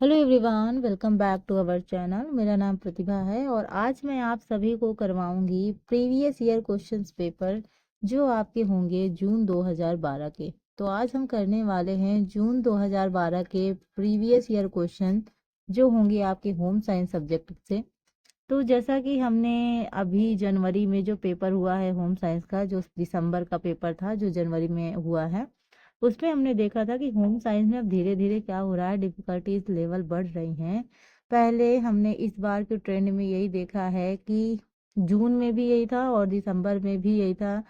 Hello everyone, welcome back to our channel. मेरा नाम प्रतिभा है और आज मैं आप सभी को करवाऊंगी प्रीवियस ईयर क्वेश्चंस पेपर जो आपके होंगे जून 2012 के। तो आज हम करने वाले हैं जून 2012 के प्रीवियस ईयर क्वेश्चन जो होंगे आपके होम साइंस सब्जेक्ट से। तो जैसा कि हमने अभी जनवरी में जो पेपर हुआ है होम साइंस का, जो दिसंबर का पेपर था जो जनवरी में हुआ है, उसमें हमने देखा था कि होम साइंस में अब धीरे धीरे क्या हो रहा है, डिफिकल्टीज लेवल बढ़ रही हैं। पहले हमने इस बार के ट्रेंड में यही देखा है कि जून में भी यही था और दिसंबर में भी यही था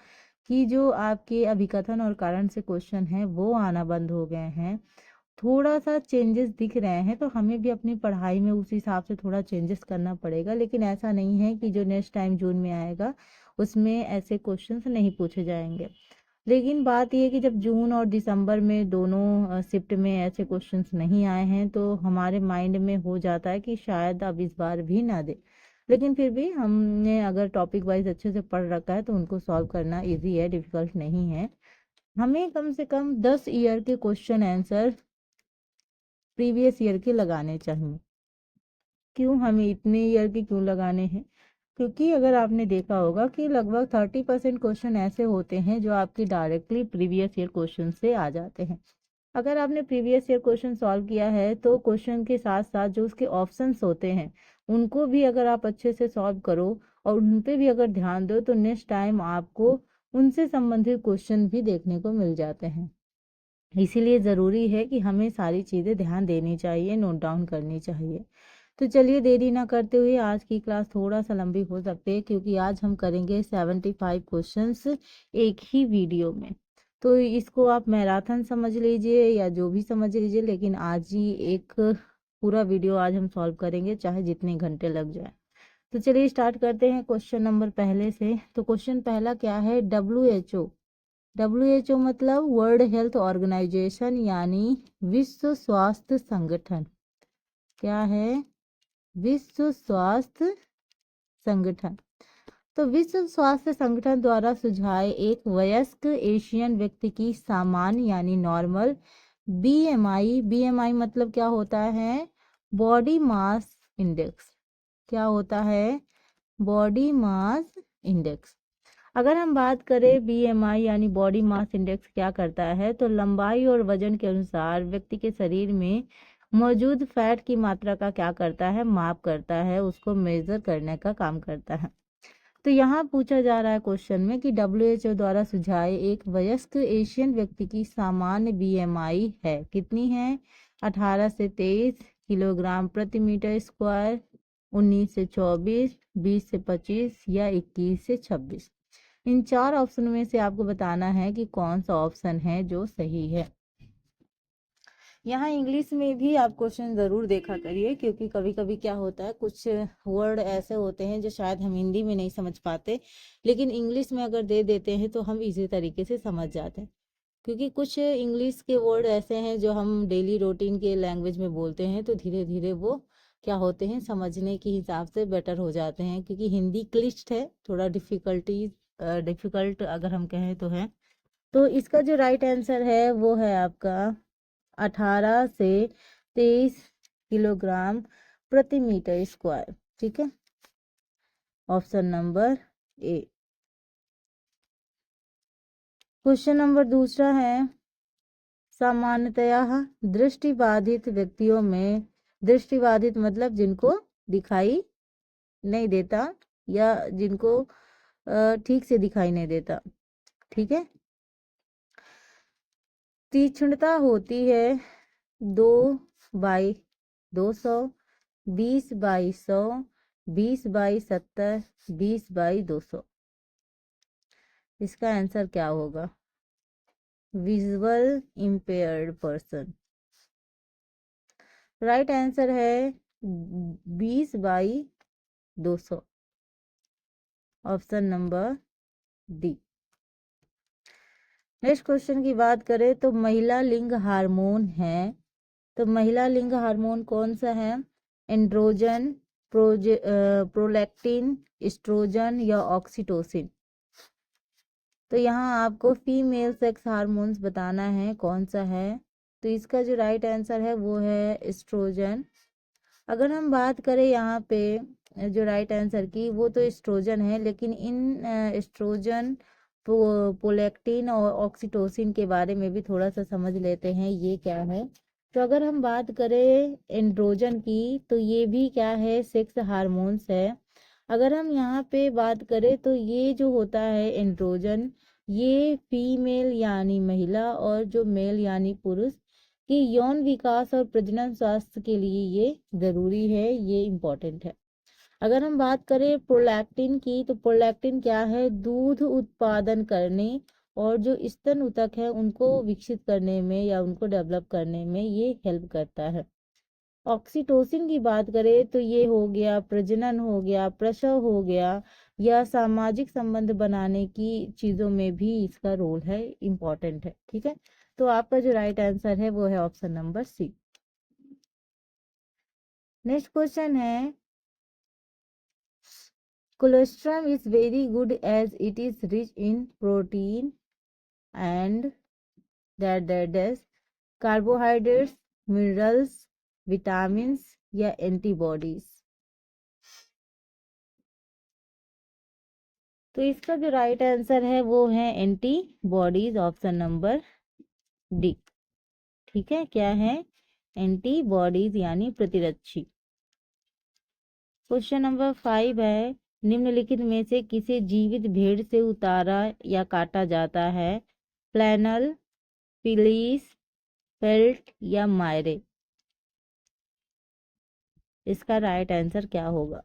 कि जो आपके अभिकथन और कारण से क्वेश्चन हैं वो आना बंद हो गए हैं। थोड़ा सा चेंजेस दिख रहे हैं, तो हमें भी अपनी पढ़ाई में उस हिसाब से थोड़ा चेंजेस करना पड़ेगा। लेकिन ऐसा नहीं है कि जो नेक्स्ट टाइम जून में आएगा उसमें ऐसे क्वेश्चंस नहीं पूछे जाएंगे। लेकिन बात यह है कि जब जून और दिसंबर में दोनों शिफ्ट में ऐसे क्वेश्चंस नहीं आए हैं तो हमारे माइंड में हो जाता है कि शायद अब इस बार भी ना दे। लेकिन फिर भी हमने अगर टॉपिक वाइज अच्छे से पढ़ रखा है तो उनको सॉल्व करना इजी है, डिफिकल्ट नहीं है। हमें कम से कम 10 ईयर के क्वेश्चन आंसर प्रीवियस ईयर के लगाने चाहिए। क्यों हमें इतने ईयर के क्यों लगाने हैं? क्योंकि अगर आपने देखा होगा कि लगभग 30% क्वेश्चन ऐसे होते हैं जो आपके डायरेक्टली प्रीवियस ईयर क्वेश्चन से आ जाते हैं। अगर आपने प्रीवियस ईयर क्वेश्चन सॉल्व किया है तो क्वेश्चन के साथ साथ जो उसके ऑप्शंस होते हैं उनको भी अगर आप अच्छे से सॉल्व करो और उन पे भी अगर ध्यान दो तो नेक्स्ट टाइम आपको उनसे संबंधित क्वेश्चन भी देखने को मिल जाते हैं। इसीलिए ज़रूरी है कि हमें सारी चीज़ें ध्यान देनी चाहिए, नोट डाउन करनी चाहिए। तो चलिए देरी ना करते हुए आज की क्लास थोड़ा सा लंबी हो सकती है क्योंकि आज हम करेंगे 75 क्वेश्चंस एक ही वीडियो में। तो इसको आप मैराथन समझ लीजिए या जो भी समझ लीजिए, लेकिन आज ही एक पूरा वीडियो आज हम सॉल्व करेंगे चाहे जितने घंटे लग जाए। तो चलिए स्टार्ट करते हैं क्वेश्चन नंबर पहले से। तो क्वेश्चन पहला क्या है? WHO मतलब वर्ल्ड हेल्थ ऑर्गेनाइजेशन यानी विश्व स्वास्थ्य संगठन। क्या है? विश्व स्वास्थ्य संगठन। तो विश्व स्वास्थ्य संगठन द्वारा सुझाए एक वयस्क एशियन व्यक्ति की सामान्य यानी नॉर्मल बीएमआई मतलब क्या होता है? Body mass index. क्या होता है? Body mass index. अगर हम बात करें बीएमआई यानी बॉडी मास इंडेक्स क्या करता है, तो लंबाई और वजन के अनुसार व्यक्ति के शरीर में मौजूद फैट की मात्रा का क्या करता है? माप करता है, उसको मेजर करने का काम करता है। तो यहाँ पूछा जा रहा है क्वेश्चन में कि WHO द्वारा सुझाए एक वयस्क एशियन व्यक्ति की सामान्य बीएमआई है, कितनी है? 18 से 23 किलोग्राम प्रति मीटर स्क्वायर, 19 से 24, 20 से 25 या 21 से 26। इन चार ऑप्शन में से आपको बताना है कि कौन सा ऑप्शन है जो सही है। यहाँ इंग्लिश में भी आप क्वेश्चन ज़रूर देखा करिए क्योंकि कभी कभी क्या होता है, कुछ वर्ड ऐसे होते हैं जो शायद हम हिंदी में नहीं समझ पाते, लेकिन इंग्लिश में अगर दे देते हैं तो हम इसी तरीके से समझ जाते हैं। क्योंकि कुछ इंग्लिश के वर्ड ऐसे हैं जो हम डेली रूटीन के लैंग्वेज में बोलते हैं तो धीरे धीरे वो क्या होते हैं, समझने के हिसाब से बेटर हो जाते हैं। क्योंकि हिंदी क्लिष्ट है, थोड़ा डिफिकल्ट अगर हम कहें तो है। तो इसका जो राइट आंसर है वो है आपका 18 से 23 किलोग्राम प्रति मीटर स्क्वायर। ठीक है, option number A. Question number दूसरा है, सामान्यतया दृष्टिबाधित व्यक्तियों में, दृष्टिबाधित मतलब जिनको दिखाई नहीं देता या जिनको ठीक से दिखाई नहीं देता, ठीक है, तीक्ष्णता होती है 2/200, 20/100, 20/70, 20/200। इसका आंसर क्या होगा? Visual impaired person. Right answer है 20/200, option number D. Next question की बात करें तो महिला लिंग हार्मोन है, तो महिला लिंग हार्मोन कौन सा है? एंड्रोजन, प्रोलैक्टिन, एस्ट्रोजन या ऑक्सीटोसिन। तो यहाँ आपको फीमेल सेक्स हार्मोन्स बताना है कौन सा है। तो इसका जो राइट आंसर है वो है एस्ट्रोजन। अगर हम बात करें यहाँ पे जो राइट आंसर की, वो तो एस्ट्रोजन है, लेकिन इन एस्ट्रोजन, प्रोलैक्टिन और ऑक्सीटोसिन के बारे में भी थोड़ा सा समझ लेते हैं ये क्या है। तो अगर हम बात करें एंड्रोजन की, तो ये भी क्या है, सेक्स हार्मोन्स है। अगर हम यहाँ पे बात करें तो ये जो होता है एंड्रोजन, ये फीमेल यानी महिला और जो मेल यानी पुरुष कि यौन विकास और प्रजनन स्वास्थ्य के लिए ये जरूरी है, ये इम्पोर्टेंट है। अगर हम बात करें प्रोलैक्टिन की, तो प्रोलैक्टिन क्या है, दूध उत्पादन करने और जो स्तन ऊतक है उनको विकसित करने में या उनको डेवलप करने में ये हेल्प करता है। ऑक्सीटोसिन की बात करें तो ये हो गया प्रजनन, हो गया प्रसव, हो गया या सामाजिक संबंध बनाने की चीजों में भी इसका रोल है, इम्पोर्टेंट है। ठीक है, तो आपका जो राइट आंसर है वो है option number C. Next question है, cholesterol is very good as it is rich in protein and that carbohydrates, minerals, vitamin या एंटीबॉडीज। तो इसका जो राइट आंसर है वो है एंटीबॉडीज, ऑप्शन नंबर डी। ठीक है, क्या है, एंटीबॉडीज यानी प्रतिरक्षी। क्वेश्चन नंबर 5 है, निम्नलिखित में से किसे जीवित भेड़ से उतारा या काटा जाता है, फ्लैनल, फिलीस, फेल्ट या मायरे। इसका राइट आंसर क्या होगा।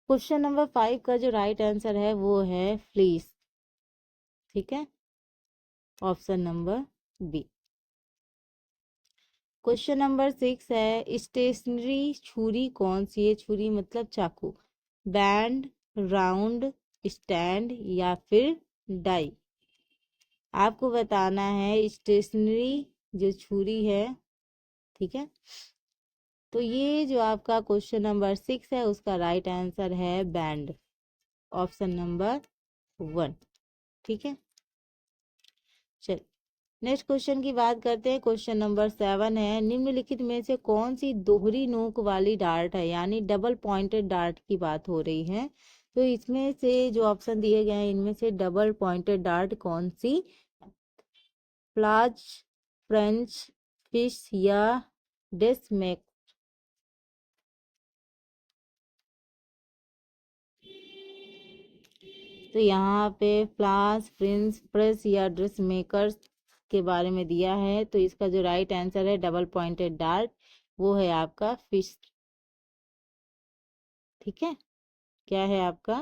क्वेश्चन नंबर 5 का जो राइट आंसर है वो है फ्लीस। ठीक है, option number B. Question number 6 है, स्टेशनरी छुरी कौन सी है, छुरी मतलब चाकू, बैंड, राउंड, स्टैंड या फिर डाई। आपको बताना है स्टेशनरी जो छुरी है। ठीक है, तो ये जो आपका क्वेश्चन नंबर 6 है उसका राइट आंसर है बैंड, ऑप्शन नंबर 1। ठीक है, चल नेक्स्ट क्वेश्चन की बात करते हैं। क्वेश्चन नंबर 7 है, निम्नलिखित में से कौन सी दोहरी नोक वाली डार्ट है, यानी डबल पॉइंटेड डार्ट की बात हो रही है। तो इसमें से जो ऑप्शन दिए गए हैं इनमें से डबल पॉइंटेड डार्ट कौन सी, प्लाज, फ्रेंच फिश या डेस्मेक। तो यहाँ पे फ्लास, फ्रिंज, प्रेस या ड्रेस मेकर्स के बारे में दिया है। तो इसका जो राइट आंसर है डबल पॉइंटेड डार्ट, वो है आपका फिश। ठीक है, क्या है आपका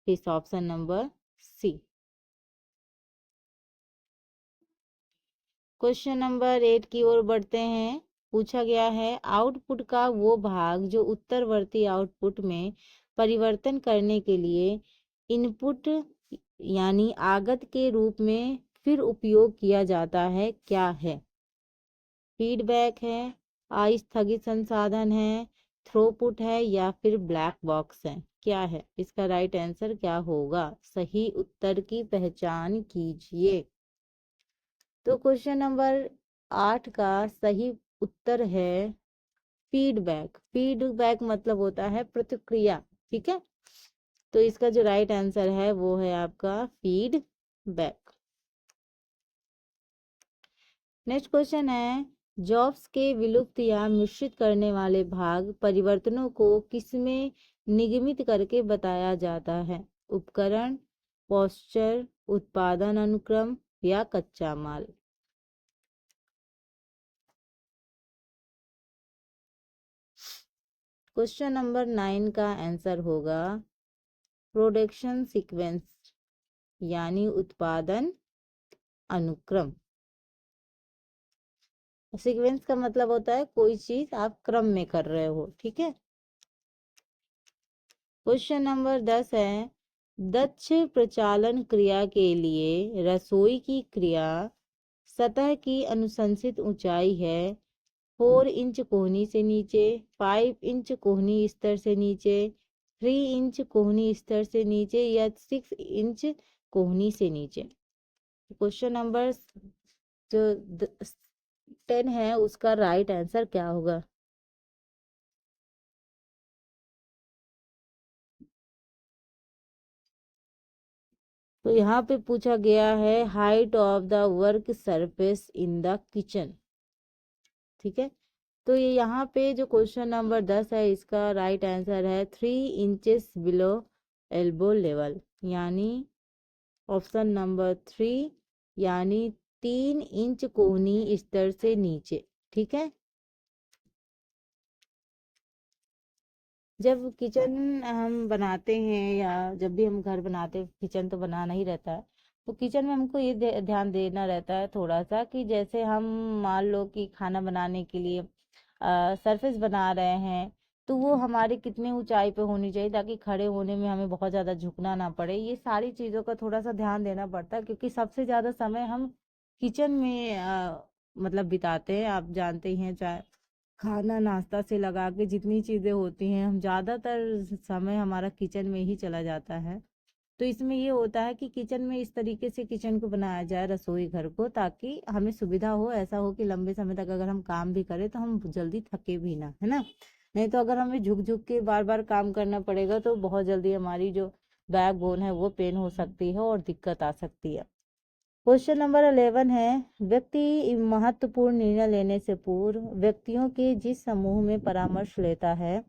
fish, option number C. Question number 8 की ओर बढ़ते हैं। पूछा गया है, आउटपुट का वो भाग जो उत्तरवर्ती आउटपुट में परिवर्तन करने के लिए इनपुट यानी आगत के रूप में फिर उपयोग किया जाता है, क्या है। फीडबैक है, अस्थगित संसाधन है, थ्रोपुट है या फिर ब्लैक बॉक्स है, क्या है। इसका राइट आंसर क्या होगा, सही उत्तर की पहचान कीजिए। तो क्वेश्चन नंबर 8 का सही उत्तर है फीडबैक। फीडबैक मतलब होता है प्रतिक्रिया। ठीक है, तो इसका जो राइट आंसर है वो है आपका फीडबैक। नेक्स्ट क्वेश्चन है, जॉब्स के विलुप्त या मिश्रित करने वाले भाग परिवर्तनों को किसमें निगमित करके बताया जाता है, उपकरण, पोस्चर, उत्पादन अनुक्रम या कच्चा माल। क्वेश्चन नंबर 9 का आंसर होगा प्रोडक्शन सीक्वेंस यानी उत्पादन अनुक्रम। सीक्वेंस का मतलब होता है कोई चीज आप क्रम में कर रहे हो। ठीक है, क्वेश्चन नंबर 10 है, दक्ष प्रचालन क्रिया के लिए रसोई की क्रिया सतह की अनुशंसित ऊंचाई है 4 इंच कोहनी से नीचे, 5 इंच कोहनी स्तर से नीचे, 3 इंच कोहनी स्तर से नीचे या 6 इंच कोहनी से नीचे। क्वेश्चन नंबर जो 10 है उसका राइट आंसर क्या होगा? तो यहाँ पे पूछा गया है height of the work surface in the kitchen. ठीक है, तो ये यहाँ पे जो क्वेश्चन नंबर 10 है इसका राइट आंसर है 3 इंचेस बिलो एल्बो लेवल, यानी ऑप्शन नंबर 3, यानी 3 इंच कोहनी स्तर से नीचे। ठीक है, जब किचन हम बनाते हैं या जब भी हम घर बनाते हैं, किचन तो बनाना ही रहता है, तो किचन में हमको ये ध्यान देना रहता है थोड़ा सा कि जैसे हम मान लो कि खाना बनाने के लिए सरफेस बना रहे हैं, तो वो हमारी कितनी ऊंचाई पे होनी चाहिए ताकि खड़े होने में हमें बहुत ज़्यादा झुकना ना पड़े। ये सारी चीज़ों का थोड़ा सा ध्यान देना पड़ता है, क्योंकि सबसे ज़्यादा समय हम किचन में मतलब बिताते हैं। आप जानते ही हैं, चाहे खाना नाश्ता से लगा के जितनी चीज़ें होती हैं, हम ज़्यादातर समय हमारा किचन में ही चला जाता है। तो इसमें ये होता है कि किचन में इस तरीके से किचन को बनाया जाए, रसोई घर को, ताकि हमें सुविधा हो, ऐसा हो कि लंबे समय तक अगर हम काम भी करें तो हम जल्दी थके भी ना, है ना। नहीं तो अगर हमें झुक झुक के बार बार काम करना पड़ेगा तो बहुत जल्दी हमारी जो बैक बोन है वो पेन हो सकती है और दिक्कत आ सकती है। क्वेश्चन नंबर 11 है, व्यक्ति महत्वपूर्ण निर्णय लेने से पूर्व व्यक्तियों के जिस समूह में परामर्श लेता है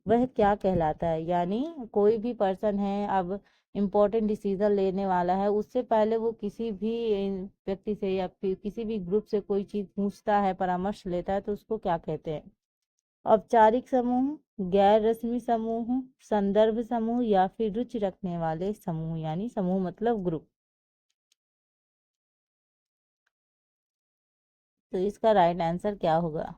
वह क्या कहलाता है? यानी कोई भी पर्सन है, अब इम्पोर्टेंट डिसीजन लेने वाला है, उससे पहले वो किसी भी व्यक्ति से या फिर किसी भी ग्रुप से कोई चीज पूछता है, परामर्श लेता है, तो उसको क्या कहते हैं? औपचारिक समूह, गैर रस्मी समूह, संदर्भ समूह, या फिर रुचि रखने वाले समूह, यानी समूह मतलब ग्रुप। तो इसका राइट आंसर क्या होगा?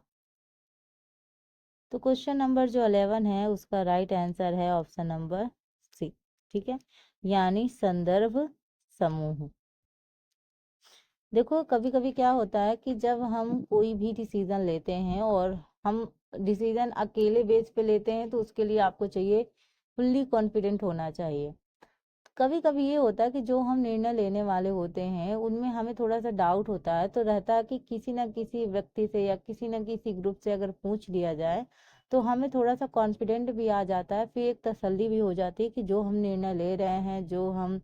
तो क्वेश्चन नंबर जो 11 है उसका राइट आंसर है ऑप्शन नंबर सी। ठीक है, यानी संदर्भ समूह। देखो, कभी कभी क्या होता है कि जब हम कोई भी डिसीजन लेते हैं और हम डिसीजन अकेले बेस पे लेते हैं, तो उसके लिए आपको चाहिए फुल्ली कॉन्फिडेंट होना चाहिए। कभी कभी ये होता है कि जो हम निर्णय लेने वाले होते हैं उनमें हमें थोड़ा सा डाउट होता है, तो रहता है कि किसी ना किसी व्यक्ति से या किसी ना किसी ग्रुप से अगर पूछ लिया जाए तो हमें थोड़ा सा कॉन्फिडेंट भी आ जाता है, फिर एक तसल्ली भी हो जाती है कि जो हम निर्णय ले रहे हैं, जो हम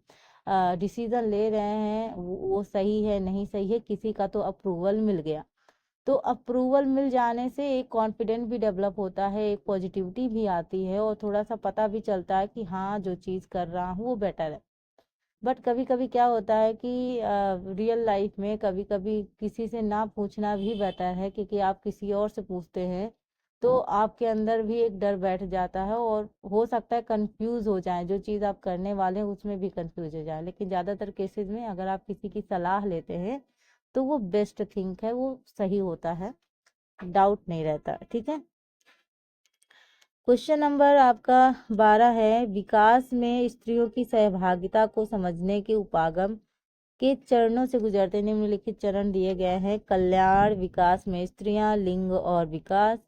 डिसीजन ले रहे हैं वो सही है नहीं सही है, किसी का तो अप्रूवल मिल गया। तो अप्रूवल मिल जाने से एक कॉन्फिडेंट भी डेवलप होता है, एक पॉजिटिविटी भी आती है, और थोड़ा सा पता भी चलता है कि हाँ जो चीज़ कर रहा हूँ वो बेटर है। बट कभी कभी क्या होता है कि रियल लाइफ में कभी कभी किसी से ना पूछना भी बेटर है, क्योंकि आप किसी और से पूछते हैं तो आपके अंदर भी एक डर बैठ जाता है और हो सकता है कंफ्यूज हो जाए, जो चीज़ आप करने वाले हैं उसमें भी कंफ्यूज हो जाए। लेकिन ज़्यादातर केसेस में अगर आप किसी की सलाह लेते हैं तो वो बेस्ट थिंक है, वो सही होता है, डाउट नहीं रहता। ठीक है, क्वेश्चन नंबर आपका 12 है, विकास में स्त्रियों की सहभागिता को समझने के उपागम के चरणों से गुजरते निम्नलिखित चरण दिए गए हैं। कल्याण, विकास में स्त्रियां, लिंग और विकास,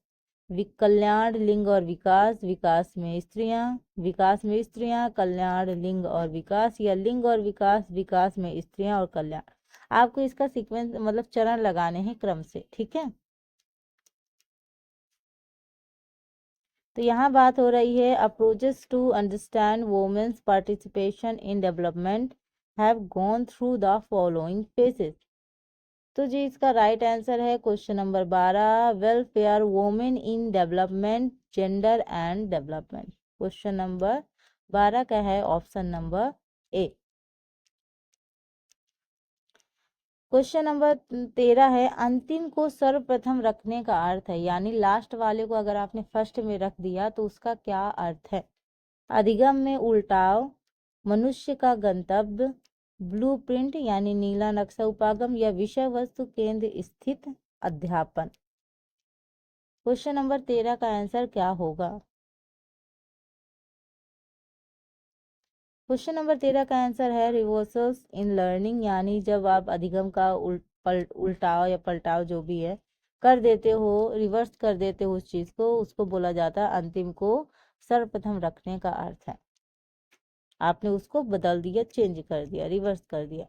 कल्याण, लिंग और विकास, विकास में स्त्रियां, विकास में स्त्रियां, कल्याण, लिंग और विकास, या लिंग और विकास, विकास में स्त्रियां और कल्याण। आपको इसका सीक्वेंस मतलब चरण लगाने हैं क्रम से। ठीक है, तो यहाँ बात हो रही है approaches to understand women's participation in development have gone through the following phases. तो जी इसका राइट आंसर है question number 12, welfare women in development, gender and development. Question number 12 का है option number A. Question number 13 है, अंतिम को सर्वप्रथम रखने का अर्थ है, यानी लास्ट वाले को अगर आपने फर्स्ट में रख दिया तो उसका क्या अर्थ है? अधिगम में उल्टाव, मनुष्य का गंतव्य, ब्लूप्रिंट यानी नीला नक्शा उपागम, या विषय वस्तु केंद्र स्थित अध्यापन। क्वेश्चन नंबर 13 का आंसर क्या होगा? क्वेश्चन नंबर 13 का आंसर है रिवर्सल्स इन लर्निंग, यानी जब आप अधिगम का उल्टाव या पलटाव जो भी है कर देते हो, रिवर्स कर देते हो उस चीज को, उसको बोला जाता है अंतिम को सर्वप्रथम रखने का अर्थ है। आपने उसको बदल दिया, चेंज कर दिया, रिवर्स कर दिया।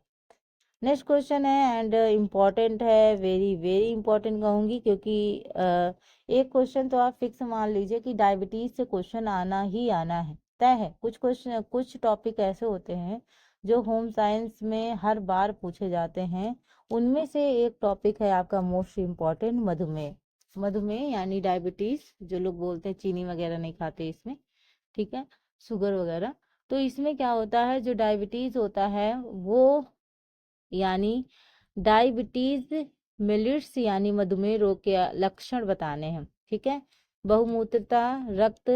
नेक्स्ट क्वेश्चन है एंड इम्पॉर्टेंट है, वेरी वेरी इम्पॉर्टेंट कहूँगी, क्योंकि एक क्वेश्चन तो आप फिक्स मान लीजिए कि डायबिटीज से क्वेश्चन आना ही आना है, तय है। कुछ क्वेश्चन, कुछ टॉपिक ऐसे होते हैं जो होम साइंस में हर बार पूछे जाते हैं। उनमें से एक टॉपिक है आपका मोस्ट इम्पॉर्टेंट, मधुमेह। मधुमेह यानी डायबिटीज, जो लोग बोलते हैं चीनी वगैरह नहीं खाते इसमें, ठीक है, शुगर वगैरह। तो इसमें क्या होता है, जो डायबिटीज होता है वो यानी डायबिटीज मिलिट्स यानी मधुमेह रोग के लक्षण बताने हैं, ठीक है। बहुमूत्रता, रक्त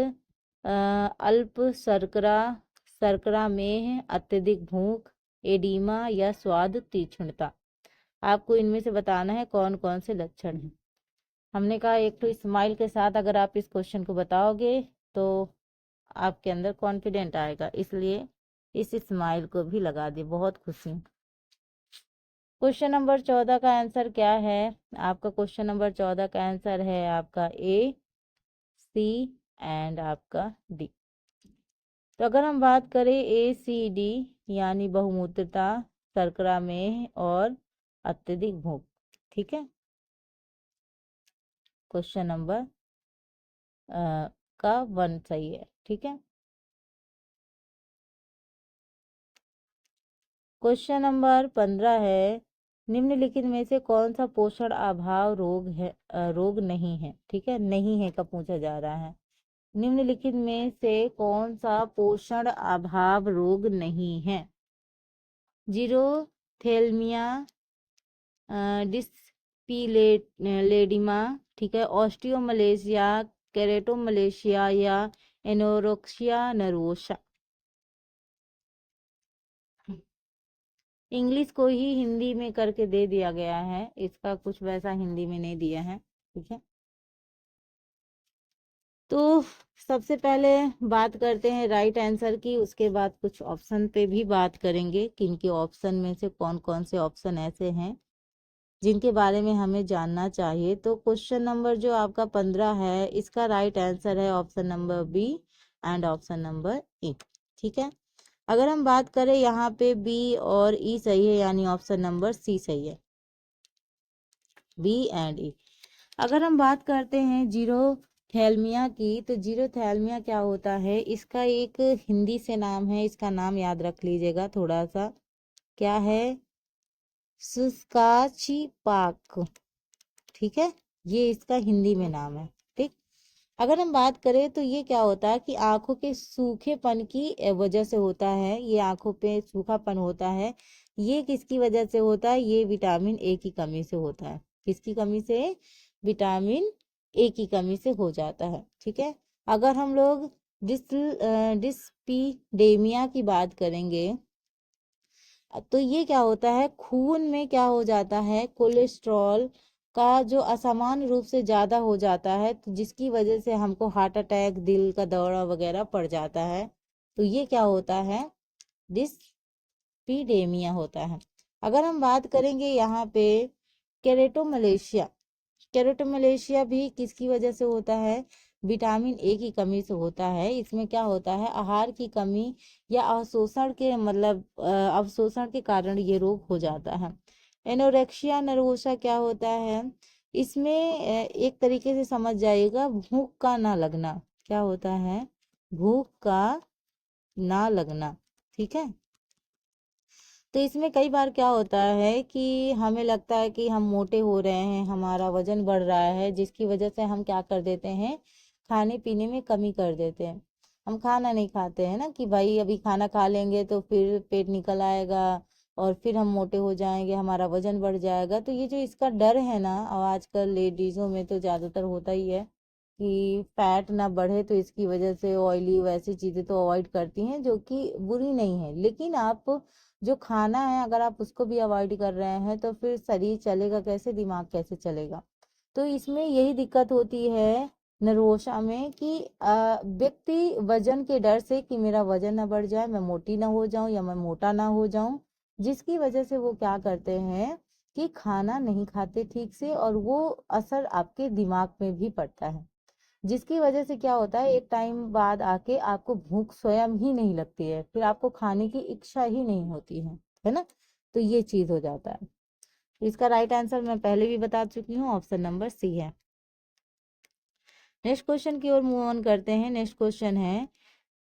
अल्प शर्करा, शर्करा में अत्यधिक भूख, एडीमा या स्वाद तीक्ष्णता। आपको इनमें से बताना है कौन कौन से लक्षण हैं। हमने कहा एक तो स्माइल के साथ अगर आप इस क्वेश्चन को बताओगे तो आपके अंदर कॉन्फिडेंट आएगा, इसलिए इस स्माइल को भी लगा दिए, बहुत खुशी। क्वेश्चन नंबर 14 का आंसर क्या है आपका? क्वेश्चन नंबर 14 का आंसर है आपका ए, सी एंड आपका डी। तो अगर हम बात करें ए सी डी यानी बहुमूत्रता, शर्करा में और अत्यधिक भूख, ठीक है, क्वेश्चन नंबर का 1 सही है, ठीक है। क्वेश्चन नंबर 15 है, निम्नलिखित में से कौन सा पोषण अभाव रोग है, रोग नहीं है, ठीक है, नहीं है कब पूछा जा रहा है। निम्नलिखित में से कौन सा पोषण अभाव रोग नहीं है? जीरोथेल्मिया, डिस्पिलेडिमा, ठीक है, ऑस्टियोमलेशिया, केरेटोमलेशिया या एनोरेक्सिया नर्वोसा। इंग्लिश को ही हिंदी में करके दे दिया गया है, इसका कुछ वैसा हिंदी में नहीं दिया है, ठीक है। तो सबसे पहले बात करते हैं राइट आंसर की, उसके बाद कुछ ऑप्शन पे भी बात करेंगे, किनके ऑप्शन में से कौन कौन से ऑप्शन ऐसे हैं जिनके बारे में हमें जानना चाहिए। तो क्वेश्चन नंबर जो आपका 15 है, इसका राइट आंसर है option number B and option number A, ठीक है। अगर हम बात करें यहाँ पे बी और ई सही है, यानी ऑप्शन नंबर सी सही है, बी एंड ई। अगर हम बात करते हैं जीरोथैल्मिया की, तो जीरोथैल्मिया क्या होता है, इसका एक हिंदी से नाम है, इसका नाम याद रख लीजिएगा थोड़ा सा, क्या है, सुस्काची पाक, ठीक है, ये इसका हिंदी में नाम है, ठीक। अगर हम बात करें तो ये क्या होता है कि आंखों के सूखेपन की वजह से होता है, ये आंखों पे सूखापन होता है। ये किसकी वजह से होता है? ये विटामिन ए की कमी से होता है। किसकी कमी से? विटामिन ए की कमी से हो जाता है, ठीक है। अगर हम लोग डिस्पीडेमिया की बात करेंगे तो ये क्या होता है, खून में क्या हो जाता है, कोलेस्ट्रॉल का जो असामान्य रूप से ज़्यादा हो जाता है, तो जिसकी वजह से हमको हार्ट अटैक, दिल का दौरा वगैरह पड़ जाता है। तो ये क्या होता है, डिस्पीडेमिया होता है। अगर हम बात करेंगे यहाँ पे केरेटोमलेशिया, केरोटोमलेशिया भी किसकी वजह से होता है? विटामिन ए की कमी से होता है। इसमें क्या होता है, आहार की कमी या अवशोषण के मतलब अवशोषण के कारण ये रोग हो जाता है। एनोरेक्सिया नर्वोसा क्या होता है? इसमें एक तरीके से समझ जाइएगा, भूख का ना लगना, क्या होता है, भूख का ना लगना, ठीक है। तो इसमें कई बार क्या होता है कि हमें लगता है कि हम मोटे हो रहे हैं, हमारा वजन बढ़ रहा है, जिसकी वजह से हम क्या कर देते हैं, खाने पीने में कमी कर देते हैं। हम खाना नहीं खाते हैं ना, कि भाई अभी खाना खा लेंगे तो फिर पेट निकल आएगा और फिर हम मोटे हो जाएंगे, हमारा वजन बढ़ जाएगा। तो ये जो इसका डर है ना, और आजकल लेडीज़ों में तो ज़्यादातर होता ही है कि फैट ना बढ़े, तो इसकी वजह से ऑयली वैसी चीज़ें तो अवॉइड करती हैं, जो कि बुरी नहीं है। लेकिन आप जो खाना है अगर आप उसको भी अवॉइड कर रहे हैं तो फिर शरीर चलेगा कैसे, दिमाग कैसे चलेगा? तो इसमें यही दिक्कत होती है नरोशा में कि व्यक्ति वजन के डर से कि मेरा वजन ना बढ़ जाए, मैं मोटी ना हो जाऊं या मैं मोटा ना हो जाऊं, जिसकी वजह से वो क्या करते हैं कि खाना नहीं खाते ठीक से, और वो असर आपके दिमाग में भी पड़ता है, जिसकी वजह से क्या होता है, एक टाइम बाद आके आपको भूख स्वयं ही नहीं लगती है, फिर आपको खाने की इच्छा ही नहीं होती है ना। तो ये चीज हो जाता है। तो इसका राइट आंसर मैं पहले भी बता चुकी हूँ, ऑप्शन नंबर सी है। नेक्स्ट क्वेश्चन की ओर मूव ऑन करते हैं। नेक्स्ट क्वेश्चन है,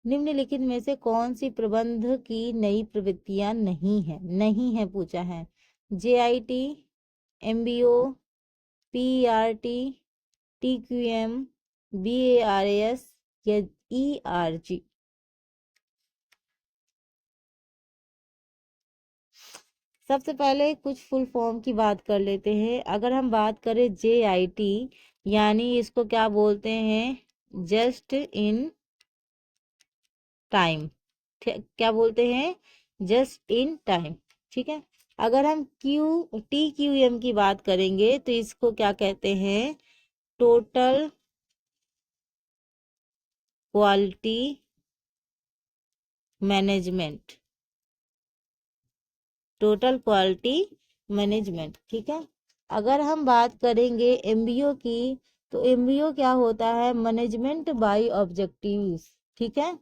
निम्नलिखित में से कौन सी प्रबंध की नई प्रवृत्तियां नहीं है पूछा है। JIT, MBO, PERT, TQM, BARAS या ERG। सबसे पहले कुछ फुल फॉर्म की बात कर लेते हैं। अगर हम बात करें JIT, यानी इसको क्या बोलते हैं, जस्ट इन टाइम। क्या बोलते हैं, जस्ट इन टाइम। ठीक है। अगर हम TQM की बात करेंगे तो इसको क्या कहते हैं, total quality management. Total quality management. ठीक है। अगर हम बात करेंगे MBO की, तो MBO क्या होता है, मैनेजमेंट बाय ऑब्जेक्टिव्स। ठीक है।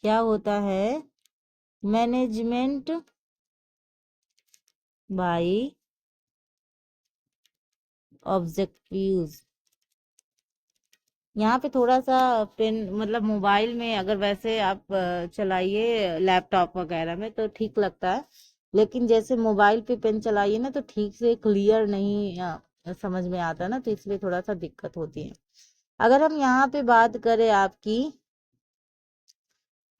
क्या होता है, मैनेजमेंट बाय ऑब्जेक्टिव्स। यहाँ पे थोड़ा सा पेन, मतलब मोबाइल में अगर वैसे आप चलाइए लैपटॉप वगैरह में तो ठीक लगता है, लेकिन जैसे मोबाइल पे पेन चलाइए ना तो ठीक से क्लियर नहीं समझ में आता ना, तो इसलिए थोड़ा सा दिक्कत होती है। अगर हम यहाँ पे बात करें आपकी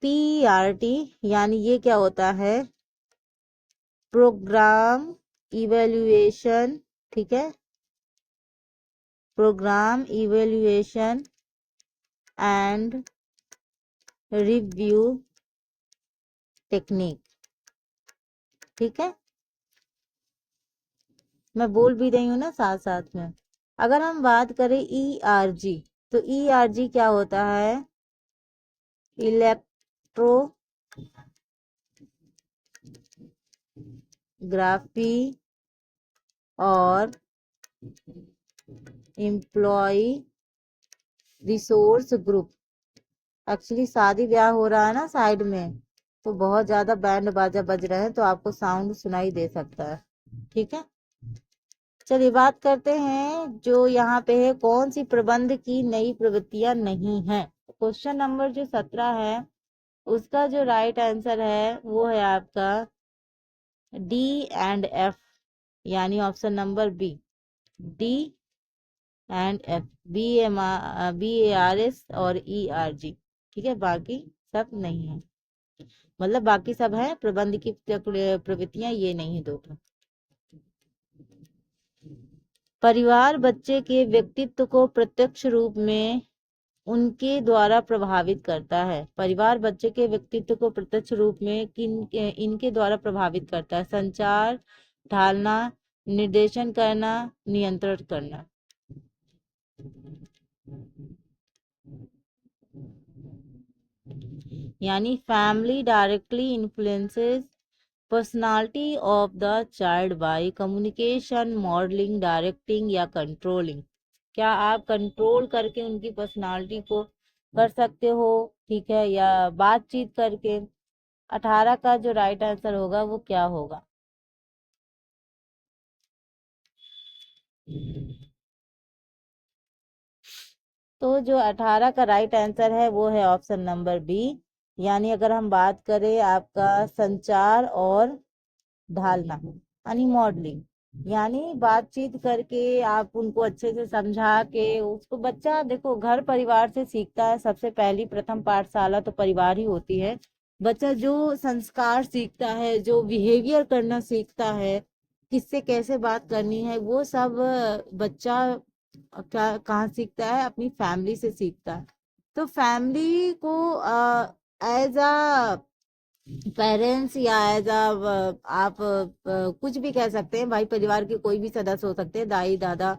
PERT, यानी ये क्या होता है, प्रोग्राम इवेल्युएशन। ठीक है। Programme evaluation and review technique. ठीक है। मैं बोल भी रही हूँ ना साथ साथ में। अगर हम बात करें ERG, तो ERG क्या होता है, इलेक्ट्रोग्राफी और एम्प्लॉय रिसोर्स ग्रुप। एक्चुअली शादी ब्याह हो रहा है ना साइड में, तो बहुत ज्यादा बैंड बाजा बज रहे हैं, तो आपको साउंड सुनाई दे सकता है। ठीक है। चलिए बात करते हैं जो यहाँ पे है, कौन सी प्रबंध की नई प्रवृत्तियां नहीं है। क्वेश्चन नंबर जो 17 है, उसका जो राइट आंसर है वो है आपका D&F, यानी option number B, D&F, BARS और ERG। ठीक है। बाकी सब नहीं है, मतलब बाकी सब है, प्रबंध की प्रवृत्तियां ये नहीं है, दो। परिवार बच्चे के व्यक्तित्व को प्रत्यक्ष रूप में उनके द्वारा प्रभावित करता है। परिवार बच्चे के व्यक्तित्व को प्रत्यक्ष रूप में इनके द्वारा प्रभावित करता है। संचार, ढालना, निर्देशन करना, नियंत्रण करना। यानी family directly influences personality of the child by communication, modelling, directing या कंट्रोलिंग। क्या आप कंट्रोल करके उनकी पर्सनालिटी को कर सकते हो, ठीक है, या बातचीत करके। 18 का जो राइट आंसर होगा वो क्या होगा, तो जो 18 का राइट आंसर है वो है ऑप्शन नंबर बी। यानी अगर हम बात करें आपका संचार और ढालना, यानी मॉडलिंग, यानी बातचीत करके आप उनको अच्छे से समझा के उसको, बच्चा देखो घर परिवार से सीखता है, सबसे पहली प्रथम पाठशाला तो परिवार ही होती है। बच्चा जो संस्कार सीखता है, जो बिहेवियर करना सीखता है, किससे कैसे बात करनी है, वो सब बच्चा क्या कहाँ सीखता है, अपनी फैमिली से सीखता है। तो फैमिली को एज अ पेरेंट्स या एज आप कुछ भी कह सकते हैं, भाई परिवार के कोई भी सदस्य हो सकते हैं, दाई दादा,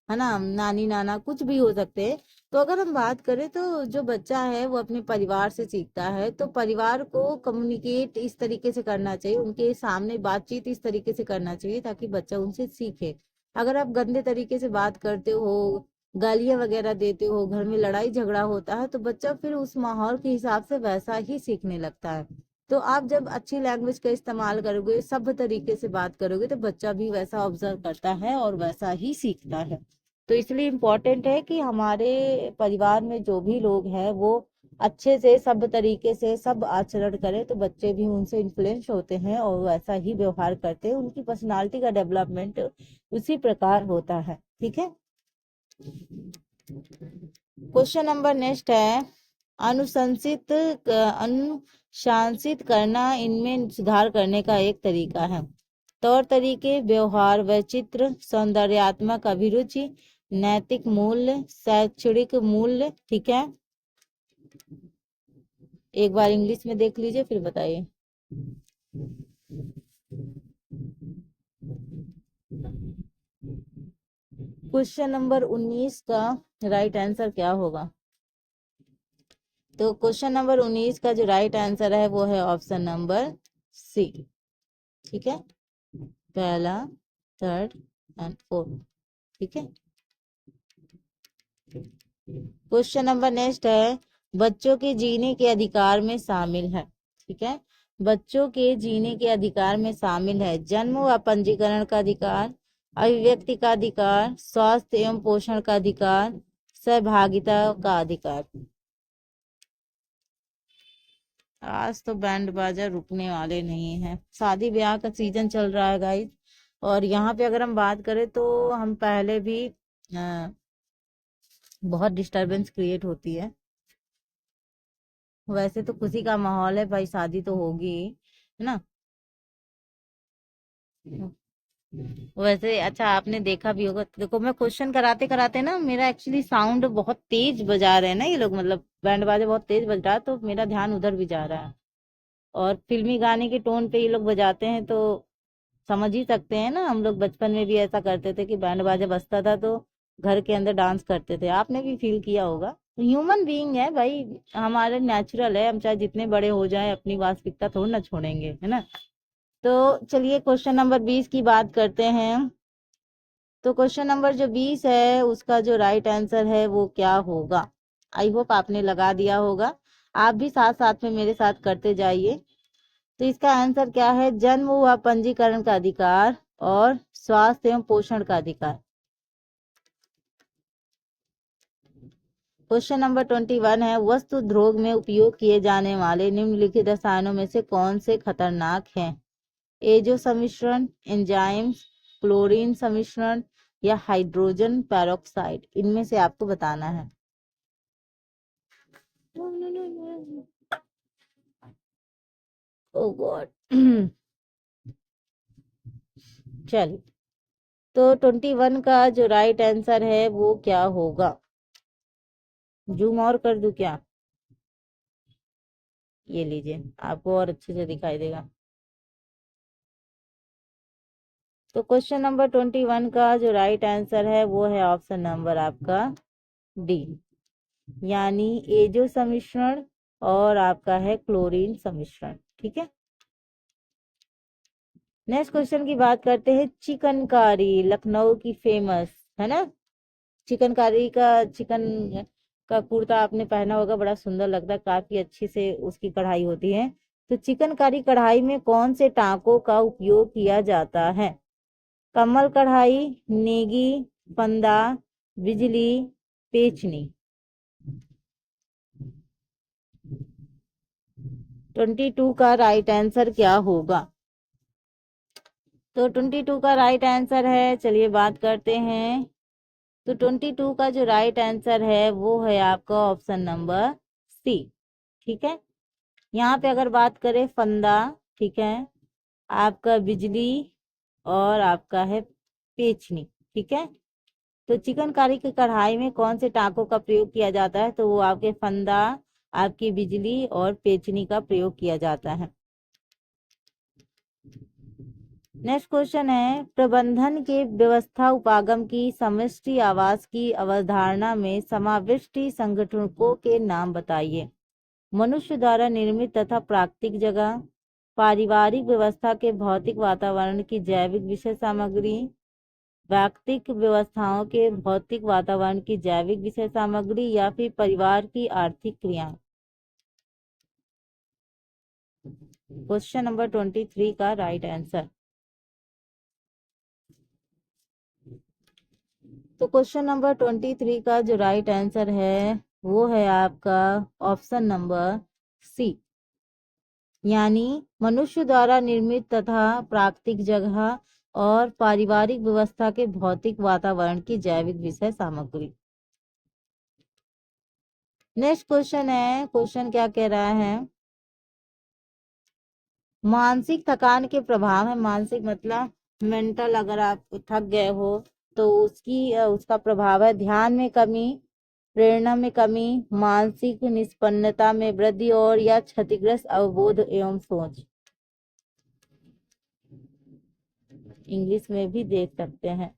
है ना, नानी नाना, कुछ भी हो सकते हैं। तो अगर हम बात करें तो जो बच्चा है वो अपने परिवार से सीखता है, तो परिवार को कम्युनिकेट इस तरीके से करना चाहिए, उनके सामने बातचीत इस तरीके से करना चाहिए ताकि बच्चा उनसे सीखे। अगर आप गंदे तरीके से बात करते हो, गालियां वगैरह देते हो, घर में लड़ाई झगड़ा होता है, तो बच्चा फिर उस माहौल के हिसाब से वैसा ही सीखने लगता है। तो आप जब अच्छी लैंग्वेज का इस्तेमाल करोगे, सभ्य तरीके से बात करोगे, तो बच्चा भी वैसा ऑब्जर्व करता है और वैसा ही सीखता है। तो इसलिए इम्पोर्टेंट है कि हमारे परिवार में जो भी लोग हैं वो अच्छे से सभ्य तरीके से सब आचरण करें, तो बच्चे भी उनसे इन्फ्लुएंस होते हैं और वैसा ही व्यवहार करते हैं। उनकी पर्सनालिटी का डेवलपमेंट उसी प्रकार होता है। ठीक है। क्वेश्चन नंबर नेक्स्ट है, अनुशासित करना इनमें सुधार करने का एक तरीका है। तौर तरीके, व्यवहार, वैचित्र, सौंदर्यात्मक अभिरुचि, नैतिक मूल्य, शैक्षणिक मूल्य। ठीक है, एक बार इंग्लिश में देख लीजिए फिर बताइए। क्वेश्चन नंबर 19 का राइट आंसर क्या होगा? तो क्वेश्चन नंबर 19 का जो राइट आंसर है वो है ऑप्शन नंबर सी। ठीक है, पहला, थर्ड एंड फोर्थ। ठीक है। क्वेश्चन नंबर नेक्स्ट है, बच्चों के जीने के अधिकार में शामिल है। ठीक है, बच्चों के जीने के अधिकार में शामिल है जन्म व पंजीकरण का अधिकार, अभिव्यक्ति का अधिकार, स्वास्थ्य एवं पोषण का अधिकार, सहभागिता का अधिकार। आज तो बैंड बाजा रुकने वाले नहीं है, शादी ब्याह का सीजन चल रहा है गाइस। और यहाँ पे अगर हम बात करें तो हम पहले भी बहुत डिस्टरबेंस क्रिएट होती है। वैसे तो खुशी का माहौल है भाई, शादी तो होगी ही, है ना। वैसे अच्छा, आपने देखा भी होगा, देखो मैं क्वेश्चन कराते कराते ना, मेरा एक्चुअली साउंड बहुत तेज बजा रहे हैं ना ये लोग, मतलब बैंड बाजा बहुत तेज बज रहा है, तो मेरा ध्यान उधर भी जा रहा है। और फिल्मी गाने के टोन पे ये लोग बजाते हैं, तो समझ ही सकते हैं ना, हम लोग बचपन में भी ऐसा करते थे कि बैंड बाजा बजता था तो घर के अंदर डांस करते थे। आपने भी फील किया होगा, ह्यूमन बीइंग है भाई, हमारे नेचुरल है, हम चाहे जितने बड़े हो जाएं अपनी वास्तविकता थोड़ी ना छोड़ेंगे, है ना। तो चलिए क्वेश्चन नंबर 20 की बात करते हैं। तो क्वेश्चन नंबर जो 20 है उसका जो राइट आंसर है वो क्या होगा? आई होप आपने लगा दिया होगा, आप भी साथ साथ में मेरे साथ करते जाइए। तो इसका आंसर क्या है? जन्म व पंजीकरण का अधिकार और स्वास्थ्य एवं पोषण का अधिकार। क्वेश्चन नंबर 21 है, वस्तु उद्योग में उपयोग किए जाने वाले निम्नलिखित रसायनों में से कौन से खतरनाक हैं? एजो सम्मिश्रण, एंजाइम्स, क्लोरीन सम्मिश्रण या हाइड्रोजन पेरोक्साइड। इनमें से आपको बताना है। ओ गॉड। चलिए, तो 21 का जो राइट आंसर है वो क्या होगा? जूम और कर दूं क्या? ये लीजिए, आपको और अच्छे से दिखाई देगा। तो क्वेश्चन नंबर 21 का जो राइट आंसर है वो है ऑप्शन नंबर आपका डी, यानी एजो सम्मिश्रण और आपका है क्लोरीन सम्मिश्रण। ठीक है। नेक्स्ट क्वेश्चन की बात करते हैं। चिकनकारी लखनऊ की फेमस है ना, चिकनकारी का, चिकन का कुर्ता आपने पहना होगा, बड़ा सुंदर लगता है, काफी अच्छी से उसकी कढ़ाई होती है। तो चिकनकारी कढ़ाई में कौन से टांकों का उपयोग किया जाता है? कमल कढ़ाई, नेगी, फंदा, बिजली, पेचनी। 22 का राइट आंसर क्या होगा? तो 22 का राइट आंसर है, चलिए बात करते हैं। तो 22 का जो राइट आंसर है वो है आपका ऑप्शन नंबर सी। ठीक है। यहाँ पे अगर बात करें फंदा, ठीक है, आपका बिजली और आपका है पेचनी। ठीक है। तो चिकनकारी की कढ़ाई में कौन से टांकों का प्रयोग किया जाता है? तो वो आपके फंदा, आपकी बिजली और पेचनी का प्रयोग किया जाता है। नेक्स्ट क्वेश्चन है, प्रबंधन के व्यवस्था उपागम की समष्टि आवास की अवधारणा में समाविष्टि संगठनों के नाम बताइए। मनुष्य द्वारा निर्मित तथा प्राकृतिक जगह, पारिवारिक व्यवस्था के भौतिक वातावरण की जैविक विषय सामग्री, व्यक्तिक व्यवस्थाओं के भौतिक वातावरण की जैविक विषय सामग्री, या फिर परिवार की आर्थिक क्रिया। क्वेश्चन नंबर 23 का राइट आंसर। तो क्वेश्चन नंबर 23 का जो राइट आंसर है वो है आपका ऑप्शन नंबर सी, यानी मनुष्य द्वारा निर्मित तथा प्राकृतिक जगह और पारिवारिक व्यवस्था के भौतिक वातावरण की जैविक विषय सामग्री। नेक्स्ट क्वेश्चन है, क्वेश्चन क्या कह रहा है, मानसिक थकान के प्रभाव है, मानसिक मतलब मेंटल, अगर आप थक गए हो तो उसका प्रभाव है ध्यान में कमी, प्रेरणा में कमी, मानसिक निष्पन्नता में वृद्धि और या क्षतिग्रस्त अवबोध एवं सोच। इंग्लिश में भी देख सकते हैं।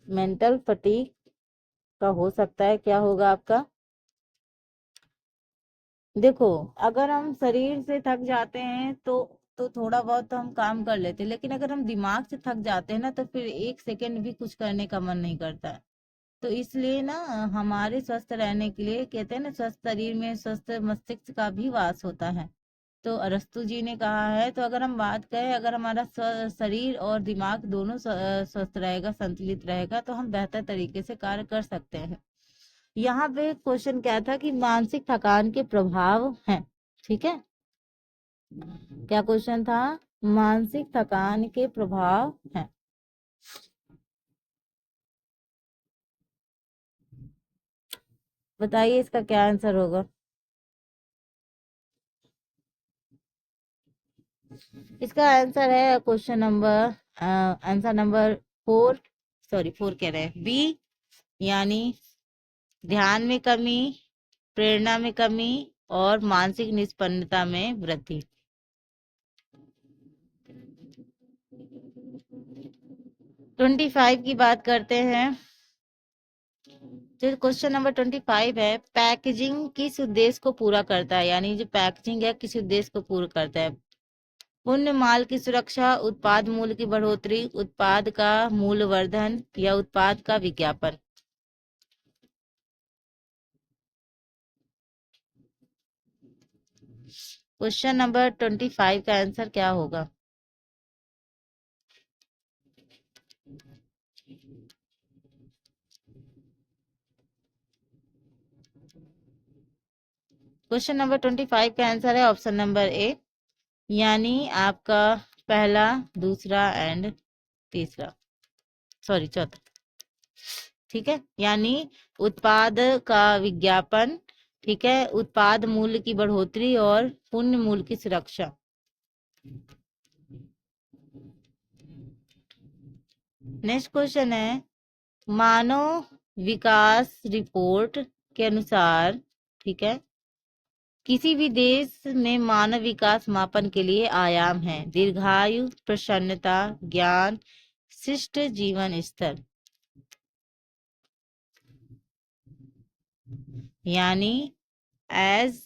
मेंटल फटीग का हो सकता है, क्या होगा आपका। देखो, अगर हम शरीर से थक जाते हैं तो थोड़ा बहुत तो हम काम कर लेते हैं, लेकिन अगर हम दिमाग से थक जाते हैं ना तो फिर एक सेकंड भी कुछ करने का मन नहीं करता है। तो इसलिए ना, हमारे स्वस्थ रहने के लिए कहते हैं ना, स्वस्थ शरीर में स्वस्थ मस्तिष्क का भी वास होता है। तो अरस्तु जी ने कहा है, तो अगर हम बात करें, अगर हमारा शरीर और दिमाग दोनों स्वस्थ रहेगा, संतुलित रहेगा, तो हम बेहतर तरीके से कार्य कर सकते हैं। यहाँ पे क्वेश्चन क्या था कि मानसिक थकान के प्रभाव हैं, ठीक है। क्या क्वेश्चन था, मानसिक थकान के प्रभाव हैं। बताइए इसका क्या आंसर होगा। इसका आंसर है question number answer number 4, sorry 4 कह रहे हैं, बी, यानी ध्यान में कमी, प्रेरणा में कमी और मानसिक निष्पन्नता में वृद्धि। ट्वेंटी 25 की बात करते हैं। जो क्वेश्चन नंबर 25 है, पैकेजिंग किस उद्देश्य को पूरा करता है, यानी जो पैकेजिंग है किस उद्देश्य को पूरा करता है। पुण्य माल की सुरक्षा, उत्पाद मूल्य की बढ़ोतरी, उत्पाद का मूल्यवर्धन या उत्पाद का विज्ञापन। क्वेश्चन नंबर 25 का आंसर क्या होगा। क्वेश्चन नंबर 25 का आंसर है ऑप्शन नंबर ए, यानी आपका पहला, दूसरा एंड तीसरा, सॉरी चौथा, ठीक है, यानी उत्पाद का विज्ञापन, ठीक है, उत्पाद मूल्य की बढ़ोतरी और पुण्य मूल्य की सुरक्षा। नेक्स्ट क्वेश्चन है, मानव विकास रिपोर्ट के अनुसार, ठीक है, किसी भी देश में मानव विकास मापन के लिए आयाम है, दीर्घायु, प्रसन्नता, ज्ञान, शिष्ट जीवन स्तर। यानी as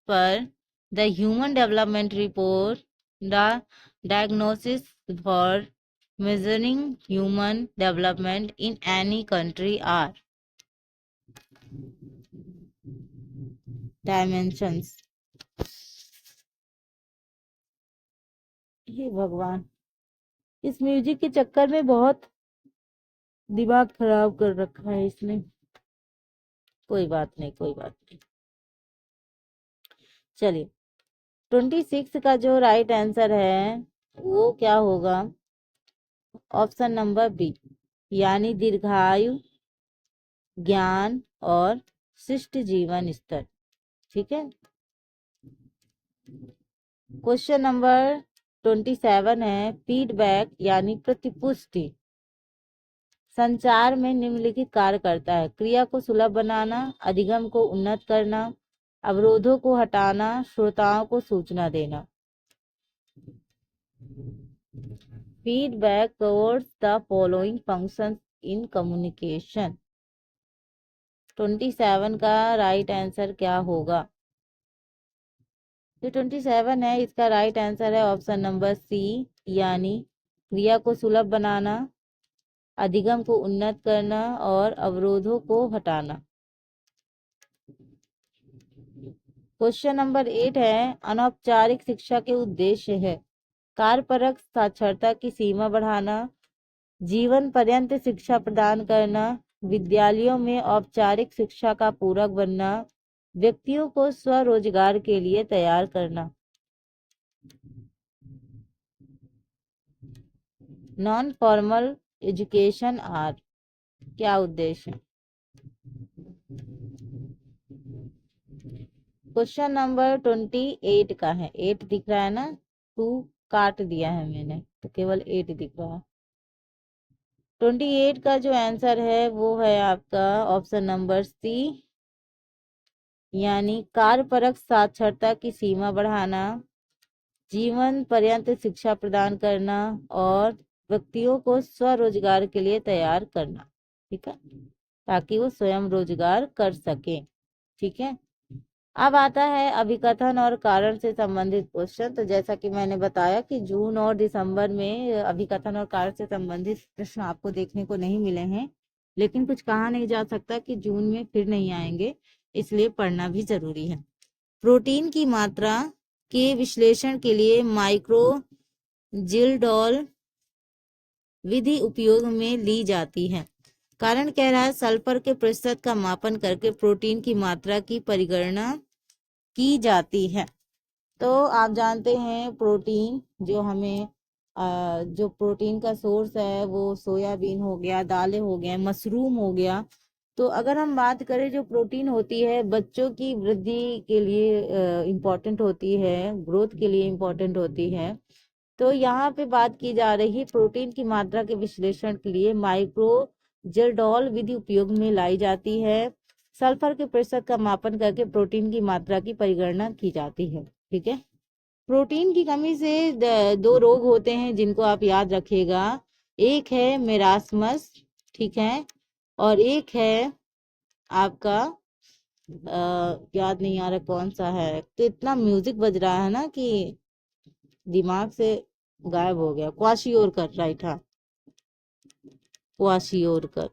per the human development report, the diagnosis for measuring human development in any country are dimensions। हे भगवान, इस म्यूजिक के चक्कर में बहुत दिमाग खराब कर रखा है इसने। कोई बात नहीं, कोई बात नहीं, चलिए 26 का जो राइट आंसर है वो क्या होगा, ऑप्शन नंबर बी, यानी दीर्घायु, ज्ञान और शिष्ट जीवन स्तर, ठीक है। क्वेश्चन नंबर 27 है, फीडबैक यानी प्रतिपुष्टि संचार में निम्नलिखित कार्य करता है, क्रिया को सुलभ बनाना, अधिगम को उन्नत करना, अवरोधों को हटाना, श्रोताओं को सूचना देना। Feedback covers the following functions in communication. 27 का राइट आंसर क्या होगा। जो 27 है इसका राइट आंसर है ऑप्शन नंबर सी, यानी क्रिया को सुलभ बनाना, अधिगम को उन्नत करना और अवरोधों को हटाना। क्वेश्चन नंबर 8 है, अनौपचारिक शिक्षा के उद्देश्य है कार्यपरक साक्षरता की सीमा बढ़ाना, जीवन पर्यंत शिक्षा प्रदान करना, विद्यालयों में औपचारिक शिक्षा का पूरक बनना, व्यक्तियों को स्वरोजगार के लिए तैयार करना। नॉन फॉर्मल एजुकेशन आर क्या उद्देश्य है? क्वेश्चन नंबर 28 का है। 8 दिख रहा है ना, 2 काट दिया है मैंने तो केवल 8 दिख रहा है। 28 का जो आंसर है वो है आपका ऑप्शन नंबर सी, यानी कार्यपरक साक्षरता की सीमा बढ़ाना, जीवन पर्यंत शिक्षा प्रदान करना और व्यक्तियों को स्वरोजगार के लिए तैयार करना। ठीक है, ताकि वो स्वयं रोजगार कर सके। ठीक है, अब आता है अभिकथन और कारण से संबंधित क्वेश्चन। तो जैसा कि मैंने बताया कि जून और दिसंबर में अभिकथन और कारण से संबंधित प्रश्न आपको देखने को नहीं मिले हैं, लेकिन कुछ कहा नहीं जा सकता कि जून में फिर नहीं आएंगे, इसलिए पढ़ना भी जरूरी है। प्रोटीन की मात्रा के विश्लेषण के लिए माइक्रो जिलडॉल विधि उपयोग में ली जाती है। कारण कह रहा है सल्फर के प्रतिशत का मापन करके प्रोटीन की मात्रा की परिगणना की जाती है। तो आप जानते हैं प्रोटीन जो हमें जो प्रोटीन का सोर्स है वो सोयाबीन हो गया, दालें हो गए, मशरूम हो गया। तो अगर हम बात करें, जो प्रोटीन होती है बच्चों की वृद्धि के लिए इम्पोर्टेंट होती है, ग्रोथ के लिए इम्पोर्टेंट होती है। तो यहाँ पे बात की जा रही है प्रोटीन की मात्रा के विश्लेषण के लिए माइक्रो जिलडॉल विधि उपयोग में लाई जाती है। सल्फर के प्रतिशत का मापन करके प्रोटीन की मात्रा की परिगणना की जाती है। ठीक है, प्रोटीन की कमी से दो रोग होते हैं जिनको आप याद रखिएगा। एक है मेरास्मस, ठीक है, और एक है आपका याद नहीं आ रहा कौन सा है। तो इतना म्यूजिक बज रहा है ना कि दिमाग से गायब हो गया। क्वाशियोरकर, राइट, हाँ, क्वाशियोरकर।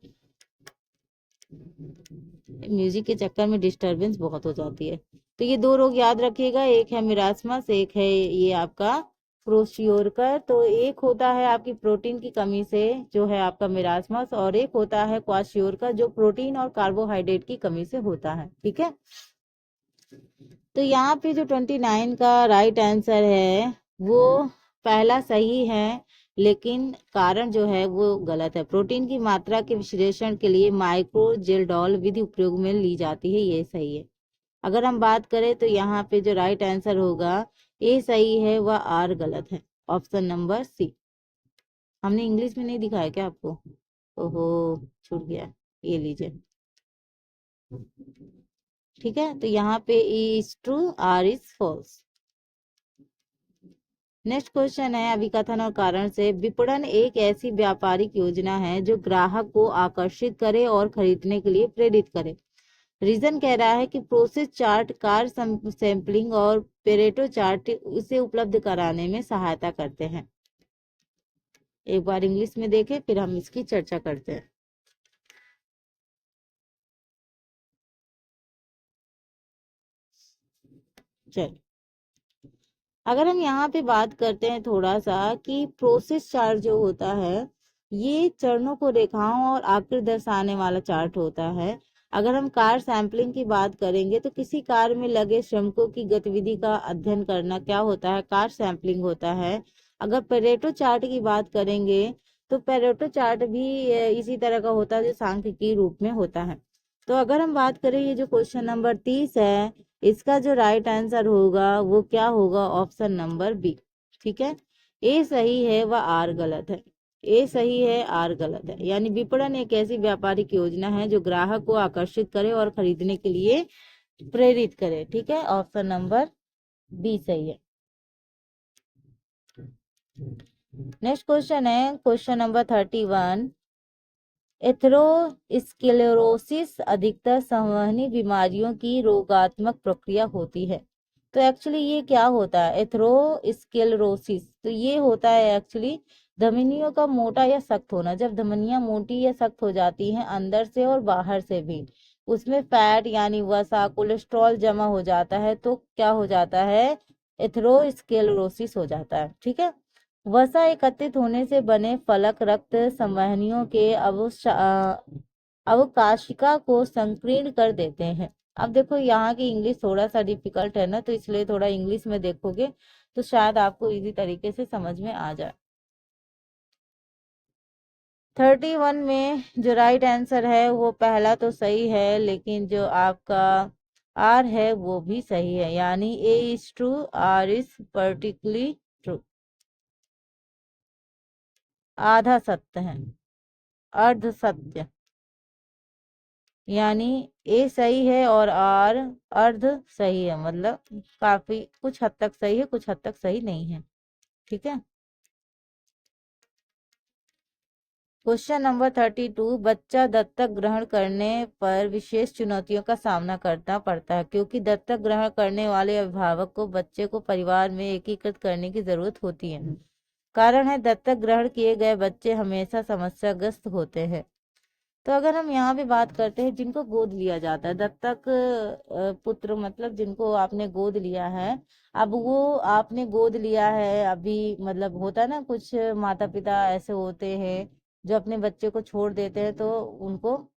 म्यूजिक के चक्कर में डिस्टरबेंस बहुत हो जाती है। तो ये दो रोग याद रखिएगा, एक है मिरास्मस, एक है ये आपका क्रोशियोरकर। तो एक होता है आपकी प्रोटीन की कमी से जो है आपका मिरास्मस, और एक होता है क्वाशियोरकर जो प्रोटीन और कार्बोहाइड्रेट की कमी से होता है। ठीक है, तो यहाँ पे जो 29 का राइट आंसर है वो पहला सही है, लेकिन कारण जो है वो गलत है। प्रोटीन की मात्रा के विश्लेषण के लिए माइक्रो जिलडॉल विधि उपयोग में ली जाती है, ये सही है। अगर हम बात करें तो यहाँ पे जो राइट आंसर होगा ए सही है, वह आर गलत है, ऑप्शन नंबर सी। हमने इंग्लिश में नहीं दिखाया क्या आपको? ओहो, छूट गया, ये लीजिए। ठीक है, तो यहाँ पे E is true, R is false. Next question है अभिकथन और कारण से। विपणन एक ऐसी व्यापारिक योजना है जो ग्राहक को आकर्षित करे और खरीदने के लिए प्रेरित करे। रीजन कह रहा है कि प्रोसेस चार्ट, कार सैंपलिंग और पेरेटो चार्ट इसे उपलब्ध कराने में सहायता करते हैं। एक बार इंग्लिश में देखें फिर हम इसकी चर्चा करते हैं। चल, अगर हम यहाँ पे बात करते हैं थोड़ा सा कि प्रोसेस चार्ट जो होता है ये चरणों को रेखाओं और आकृति दर्शाने वाला चार्ट होता है। अगर हम कार सैंपलिंग की बात करेंगे तो किसी कार में लगे श्रमिकों की गतिविधि का अध्ययन करना क्या होता है, कार सैंपलिंग होता है। अगर पेरेटो चार्ट की बात करेंगे तो पेरेटो चार्ट भी इसी तरह का होता है जो सांख्यिकी रूप में होता है। तो अगर हम बात करें ये जो क्वेश्चन नंबर 30 है, इसका जो राइट आंसर होगा वो क्या होगा, ऑप्शन नंबर बी। ठीक है, ए सही है व आर गलत है। ए सही है, आर गलत है। यानी विपणन एक ऐसी व्यापारिक योजना है जो ग्राहक को आकर्षित करे और खरीदने के लिए प्रेरित करे। ठीक है, ऑप्शन नंबर बी सही है। नेक्स्ट क्वेश्चन है क्वेश्चन नंबर 31। एथेरोस्क्लेरोसिस अधिकतर संवहनी बीमारियों की रोगात्मक प्रक्रिया होती है। तो एक्चुअली ये क्या होता है एथेरोस्क्लेरोसिस? तो ये होता है एक्चुअली धमनियों का मोटा या सख्त होना। जब धमनियां मोटी या सख्त हो जाती हैं अंदर से और बाहर से भी, उसमें फैट यानी वसा कोलेस्ट्रॉल जमा हो जाता है तो क्या हो जाता है, एथेरोस्क्लेरोसिस हो जाता है। ठीक है। वसा एकत्रित होने से बने फलक रक्त संवहनियों के अवकाशिका को संकीर्ण कर देते हैं। अब देखो यहाँ की इंग्लिश थोड़ा सा डिफिकल्ट है ना, तो इसलिए थोड़ा इंग्लिश में देखोगे तो शायद आपको इजी तरीके से समझ में आ जाए। 31 में जो राइट आंसर है वो पहला तो सही है, लेकिन जो आपका आर है वो भी सही है, यानी A is true, R is particularly true. आधा सत्य है, अर्ध सत्य, यानी ए सही है और आर अर्ध सही है, मतलब काफी कुछ हद तक सही है, कुछ हद तक सही नहीं है। ठीक है। क्वेश्चन नंबर 32, बच्चा दत्तक ग्रहण करने पर विशेष चुनौतियों का सामना करना पड़ता है क्योंकि दत्तक ग्रहण करने वाले अभिभावक को बच्चे को परिवार में एकीकृत करने की जरूरत होती है। कारण है दत्तक ग्रहण किए गए बच्चे हमेशा समस्याग्रस्त होते हैं। तो अगर हम यहाँ पे बात करते हैं जिनको गोद लिया जाता है, दत्तक पुत्र मतलब जिनको आपने गोद लिया है, अब वो आपने गोद लिया है अभी, मतलब होता है ना कुछ माता पिता ऐसे होते हैं जो अपने बच्चे को छोड़ देते हैं, तो उनको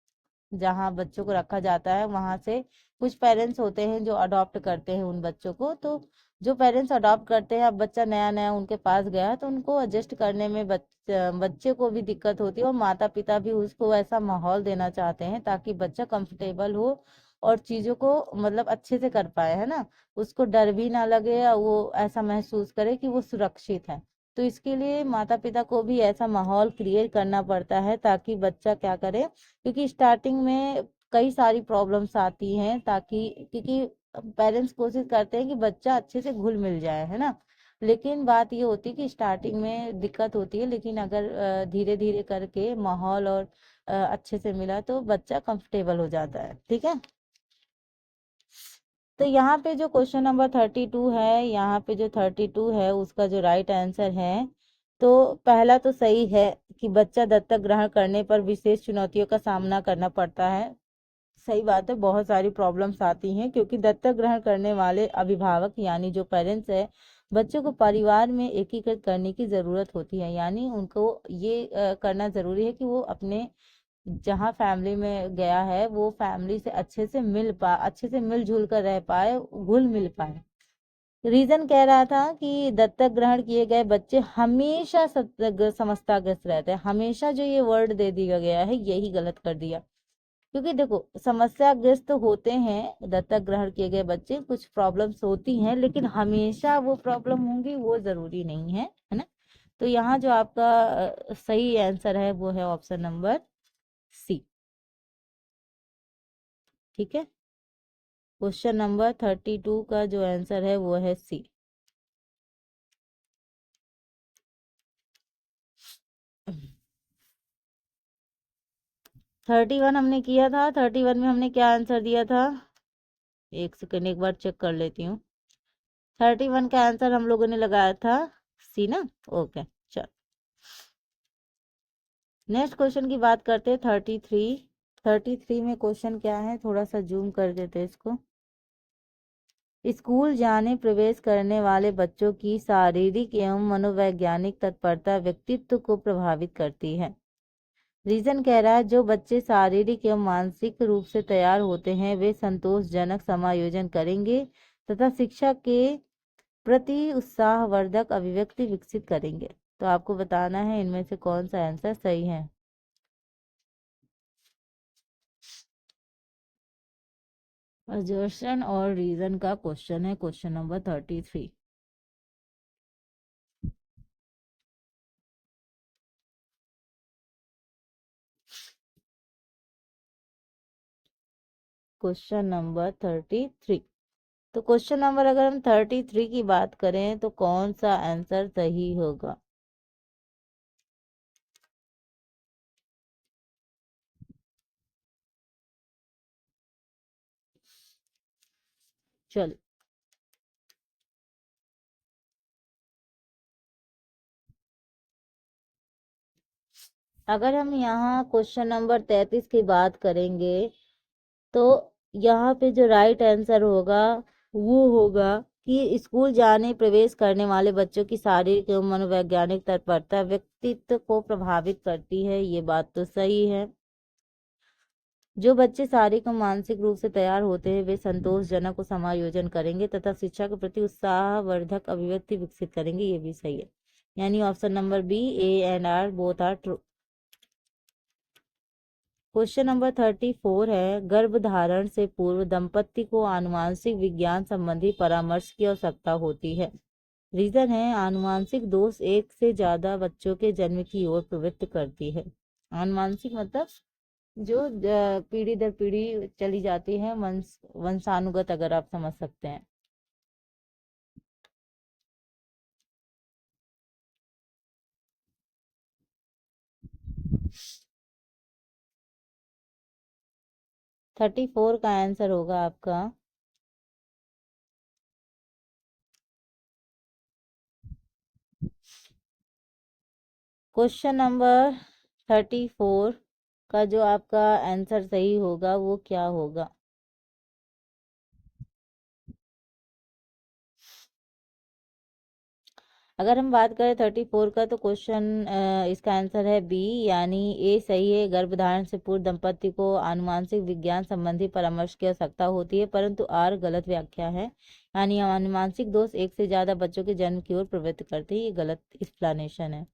जहाँ बच्चों को रखा जाता है वहां से कुछ पेरेंट्स होते हैं जो अडॉप्ट करते हैं उन बच्चों को। तो जो पेरेंट्स अडॉप्ट करते हैं, अब बच्चा नया नया उनके पास गया है तो उनको एडजस्ट करने में बच्चे को भी दिक्कत होती है और माता पिता भी उसको ऐसा माहौल देना चाहते हैं ताकि बच्चा कंफर्टेबल हो और चीजों को मतलब अच्छे से कर पाए, है ना, उसको डर भी ना लगे या वो ऐसा महसूस करे कि वो सुरक्षित है। तो इसके लिए माता पिता को भी ऐसा माहौल क्रिएट करना पड़ता है ताकि बच्चा क्या करे, क्योंकि स्टार्टिंग में कई सारी प्रॉब्लम्स आती हैं, ताकि क्योंकि पेरेंट्स कोशिश करते हैं कि बच्चा अच्छे से घुल मिल जाए, है ना। लेकिन बात ये होती है कि स्टार्टिंग में दिक्कत होती है, लेकिन अगर धीरे धीरे करके माहौल और अच्छे से मिला तो बच्चा कंफर्टेबल हो जाता है। ठीक है। तो यहाँ पे जो क्वेश्चन नंबर 32 है, यहाँ पे जो 32 है उसका जो राइट आंसर है, तो पहला तो सही है कि बच्चा दत्तक ग्रहण करने पर विशेष चुनौतियों का सामना करना पड़ता है। सही बात है, बहुत सारी प्रॉब्लम्स आती हैं क्योंकि दत्तक ग्रहण करने वाले अभिभावक यानी जो पेरेंट्स है, बच्चों को परिवार में एकीकृत करने की जरूरत होती है, यानी उनको ये करना जरूरी है कि वो अपने जहाँ फैमिली में गया है वो फैमिली से अच्छे से मिलजुल कर रह पाए, घुल मिल पाए। रीजन कह रहा था कि दत्तक ग्रहण किए गए बच्चे हमेशा समस्याग्रस्त रहते हैं, हमेशा जो ये वर्ड दे दिया गया है यही गलत कर दिया। क्योंकि देखो समस्याग्रस्त होते हैं दत्तक ग्रहण किए गए बच्चे, कुछ प्रॉब्लम्स होती हैं लेकिन हमेशा वो प्रॉब्लम होंगी वो जरूरी नहीं है ना। तो यहाँ जो आपका सही आंसर है वो है ऑप्शन नंबर सी। ठीक है। क्वेश्चन नंबर 32 का जो आंसर है वो है सी। 31 हमने किया था, 31 में हमने क्या आंसर दिया था, एक सेकेंड एक बार चेक कर लेती हूँ। 31 का आंसर हम लोगों ने लगाया था सी ना। ओके, चल नेक्स्ट क्वेश्चन की बात करते हैं। 33, 33 में क्वेश्चन क्या है, थोड़ा सा जूम कर देते हैं इसको। स्कूल जाने प्रवेश करने वाले बच्चों की शारीरिक एवं मनोवैज्ञानिक तत्परता व्यक्तित्व को प्रभावित करती है। रीजन कह रहा है जो बच्चे शारीरिक एवं मानसिक रूप से तैयार होते हैं वे संतोषजनक समायोजन करेंगे तथा शिक्षा के प्रति उत्साहवर्धक अभिव्यक्ति विकसित करेंगे। तो आपको बताना है इनमें से कौन सा आंसर सही है। असर्शन और रीजन का क्वेश्चन है, क्वेश्चन नंबर 33। Question number 33। तो क्वेश्चन नंबर अगर हम 33 की बात करें तो कौन सा आंसर सही होगा। चल, अगर हम यहाँ क्वेश्चन नंबर 33 की बात करेंगे तो यहाँ पे जो राइट आंसर होगा वो होगा कि स्कूल जाने प्रवेश करने वाले बच्चों की शारीरिक एवं मनोवैज्ञानिक तत्परता व्यक्तित्व को प्रभावित करती है। ये बात तो सही है। जो बच्चे शारीरिक और मानसिक रूप से तैयार होते हैं वे संतोषजनक और समायोजन करेंगे तथा शिक्षा के प्रति उत्साहवर्धक अभिव्यक्ति विकसित करेंगे। ये भी सही है, यानी option number B, A and R both are true. Question number 34 है, गर्भधारण से पूर्व दंपति को आनुवांशिक विज्ञान संबंधी परामर्श की आवश्यकता होती है। रीजन है आनुवांशिक दोष एक से ज्यादा बच्चों के जन्म की ओर प्रवृत्त करती है। आनुवांशिक मतलब जो पीढ़ी दर पीढ़ी चली जाती है, वंशानुगत, अगर आप समझ सकते हैं। थर्टी फोर का आंसर होगा आपका क्वेश्चन नंबर 34 का जो आपका आंसर सही होगा वो क्या होगा। अगर हम बात करें 34 का तो क्वेश्चन इसका आंसर है बी, यानी ए सही है। गर्भधारण से पूर्व दंपति को आनुवांशिक विज्ञान संबंधी परामर्श की आवश्यकता होती है, परंतु आर गलत व्याख्या है, यानी आनुवांशिक दोष एक से ज्यादा बच्चों के जन्म की ओर प्रवृत्त करते हैं। ये गलत एक्सप्लेनेशन है।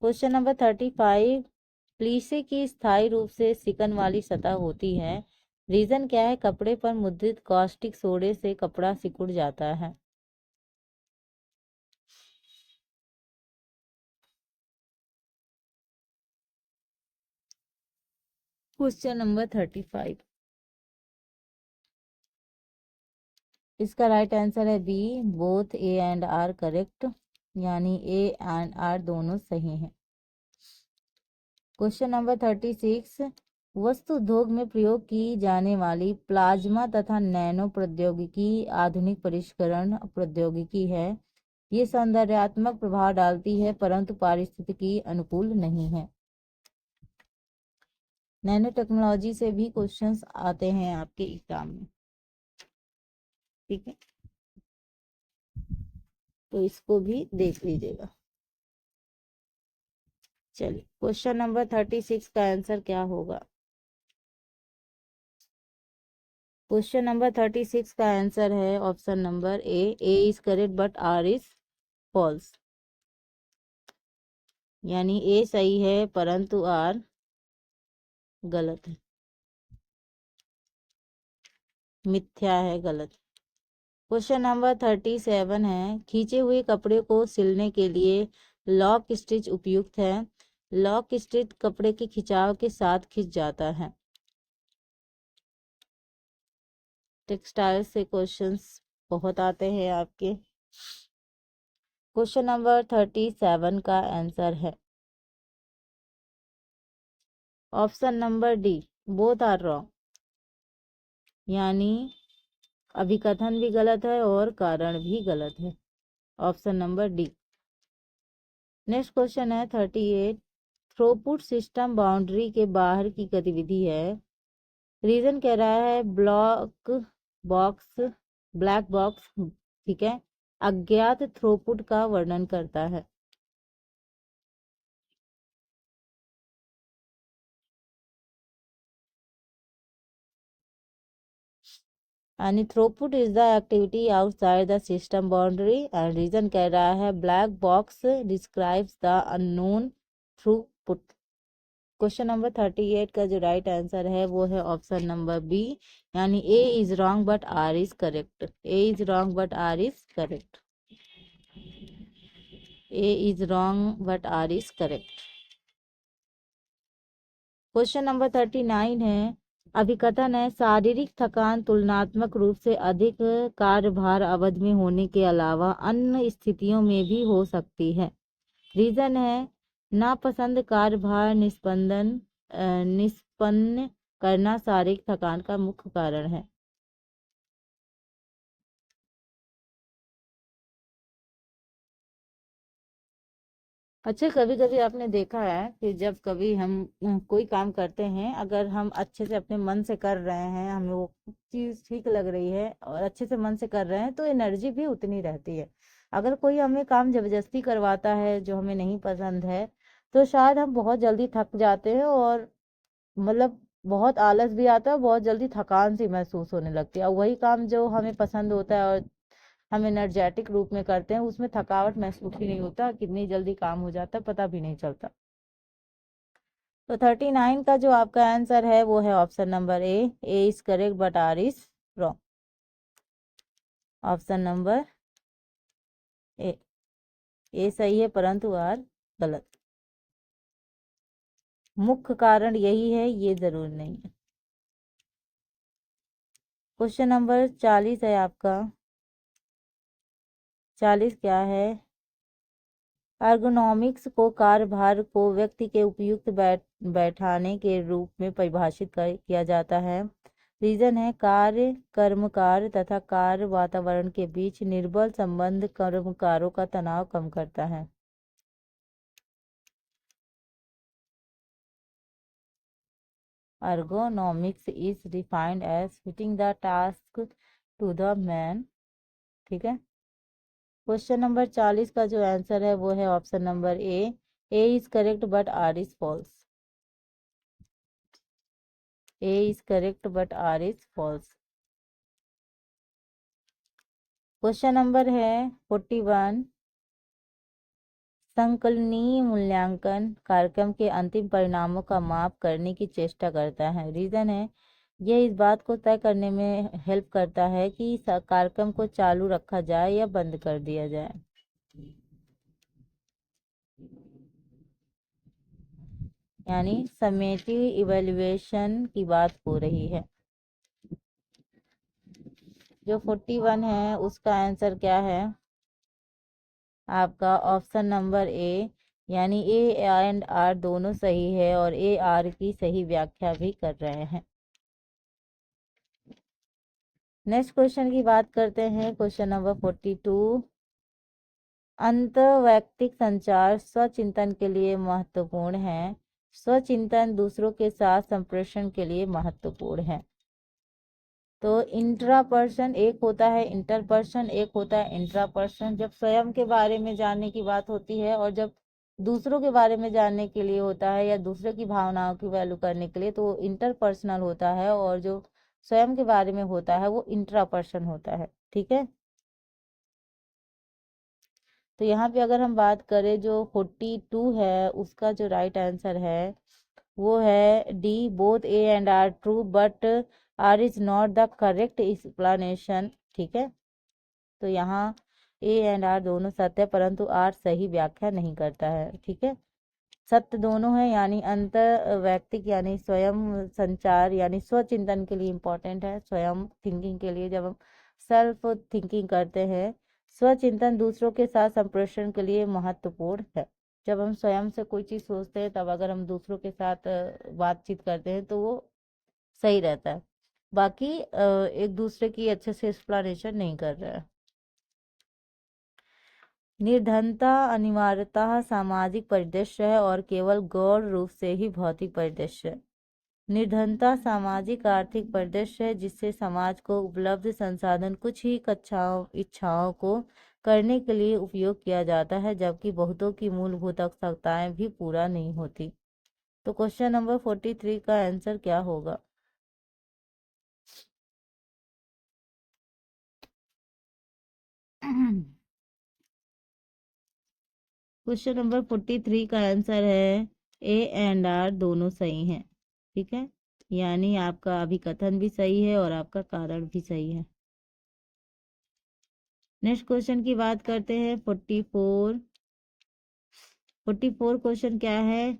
क्वेश्चन नंबर 35, प्लीसे की स्थायी रूप से सिकन वाली सतह होती है। रीजन क्या है? कपड़े पर मुद्रित कास्टिक सोडे से कपड़ा सिकुड़ जाता है। क्वेश्चन नंबर 35, इसका राइट आंसर है B, both A and R correct, यानी ए एंड आर दोनों सही हैं। क्वेश्चन नंबर 36, वस्तु उद्योग में प्रयोग की जाने वाली प्लाज्मा तथा नैनो प्रौद्योगिकी आधुनिक परिष्करण प्रौद्योगिकी है। ये सौंदर्यात्मक प्रभाव डालती है परंतु पारिस्थितिकी अनुकूल नहीं है। नैनो टेक्नोलॉजी से भी क्वेश्चंस आते हैं आपके एग्जाम में, ठीक है, तो इसको भी देख लीजिएगा। चलिए, क्वेश्चन नंबर 36 का आंसर क्या होगा। क्वेश्चन नंबर 36 का आंसर है option number A is correct but R is false, यानी ए सही है परंतु आर गलत है, मिथ्या है, गलत। क्वेश्चन नंबर 37 है, खींचे हुए कपड़े को सिलने के लिए लॉक स्टिच उपयुक्त है। लॉक स्टिच कपड़े के खिंचाव के साथ खिंच जाता है। टेक्सटाइल से क्वेश्चंस बहुत आते हैं आपके। क्वेश्चन नंबर 37 का आंसर है option number D, both are wrong, यानी अभिकथन भी गलत है और कारण भी गलत है। Option number D. Next question है 38, थ्रोपुट सिस्टम बाउंड्री के बाहर की गतिविधि है। रीजन कह रहा है बॉक्स ब्लैक बॉक्स, ठीक है, अज्ञात थ्रोपुट का वर्णन करता है। यानी throughput is the activity outside the system boundary, and reason कह रहा है black box describes the unknown throughput. Question number 38 का जो राइट आंसर है वो है ऑप्शन नंबर बी, यानी A is wrong but R is correct. A is wrong but R is correct. A is wrong but R is correct. Question number 39 है, अभिकथन है शारीरिक थकान तुलनात्मक रूप से अधिक कार्यभार अवधि में होने के अलावा अन्य स्थितियों में भी हो सकती है। रीजन है नापसंद कार्यभार निष्पन्न करना शारीरिक थकान का मुख्य कारण है। अच्छा, कभी कभी आपने देखा है कि जब कभी हम कोई काम करते हैं, अगर हम अच्छे से अपने मन से कर रहे हैं, हमें वो चीज़ ठीक लग रही है और अच्छे से मन से कर रहे हैं, तो एनर्जी भी उतनी रहती है। अगर कोई हमें काम जबरदस्ती करवाता है जो हमें नहीं पसंद है, तो शायद हम बहुत जल्दी थक जाते हैं और मतलब बहुत आलस भी आता है, बहुत जल्दी थकान सी महसूस होने लगती है। और वही काम जो हमें पसंद होता है और हम एनर्जेटिक रूप में करते हैं, उसमें थकावट महसूस ही नहीं होता, कितनी जल्दी काम हो जाता है पता भी नहीं चलता। तो 39 का जो आपका आंसर है वो है option number A is correct but R is wrong. Option number A A सही है परंतु आर गलत। मुख्य कारण यही है ये जरूर नहीं है। क्वेश्चन नंबर 40 है आपका। 40 क्या है? एर्गोनॉमिक्स को कार्यभार को व्यक्ति के उपयुक्त बैठाने के रूप में परिभाषित किया जाता है। रीजन है कार्य कर्मकार तथा कार्य वातावरण के बीच निर्बल संबंध कर्मकारों का तनाव कम करता है। Ergonomics is defined as fitting the task to the man. ठीक है। क्वेश्चन नंबर 40 का जो आंसर है वो है option number A is correct but R is false. A is correct but R is false. Question number है 41। संकलनीय मूल्यांकन कार्यक्रम के अंतिम परिणामों का माप करने की चेष्टा करता है। रीजन है यह इस बात को तय करने में हेल्प करता है कि कार्यक्रम को चालू रखा जाए या बंद कर दिया जाए। यानी समेटिव इवैल्यूएशन की बात हो रही है। जो 41 है उसका आंसर क्या है? आपका ऑप्शन नंबर ए, यानी ए एंड आर दोनों सही है और ए आर की सही व्याख्या भी कर रहे हैं। नेक्स्ट क्वेश्चन की बात करते हैं। Question number 42। अंतर्वैयक्तिक संचार स्वचिंतन के लिए महत्वपूर्ण है। स्वचिंतन दूसरों के साथ संप्रेषण के लिए महत्वपूर्ण है। तो इंट्रा पर्सन एक होता है, इंटर पर्सन एक होता है, इंट्रा पर्सन जब स्वयं के बारे में जानने की बात होती है, और जब दूसरों के बारे में जानने के लिए होता है या दूसरे की भावनाओं की वैल्यू करने के लिए तो इंटरपर्सनल होता है, और जो स्वयं के बारे में होता है वो इंट्रा पर्सन होता है। ठीक है। तो यहाँ पे अगर हम बात करें जो 42 है उसका जो राइट आंसर है वो है D, both A and R true but R is not the correct explanation. ठीक है। तो यहाँ ए एंड आर दोनों सत्य है परंतु आर सही व्याख्या नहीं करता है। ठीक है। सत्य दोनों है, यानी अंतर वैयक्तिक यानी स्वयं संचार यानी स्वचिंतन के लिए इम्पोर्टेंट है। स्वयं थिंकिंग के लिए जब हम सेल्फ थिंकिंग करते हैं, स्वचिंतन दूसरों के साथ संप्रेषण के लिए महत्वपूर्ण है। जब हम स्वयं से कोई चीज़ सोचते हैं तब अगर हम दूसरों के साथ बातचीत करते हैं तो वो सही रहता है। बाकी एक दूसरे की अच्छे से एक्सप्लेनेशन नहीं कर रहा है। निर्धनता अनिवार्यतः सामाजिक परिदृश्य है और केवल गौण रूप से ही भौतिक परिदृश्य है। निर्धनता सामाजिक आर्थिक परिदृश्य है जिससे समाज को उपलब्ध संसाधन कुछ ही कक्षाओं इच्छाओं को करने के लिए उपयोग किया जाता है, जबकि बहुतों की मूलभूत आवश्यकताएं भी पूरा नहीं होती। तो क्वेश्चन नंबर 43 का आंसर क्या होगा? क्वेश्चन नंबर 43 का आंसर है ए एंड आर दोनों सही हैं। ठीक है। यानी आपका अभिकथन भी सही है और आपका कारण भी सही है। नेक्स्ट क्वेश्चन की बात करते हैं। 44। 44 क्वेश्चन क्या है?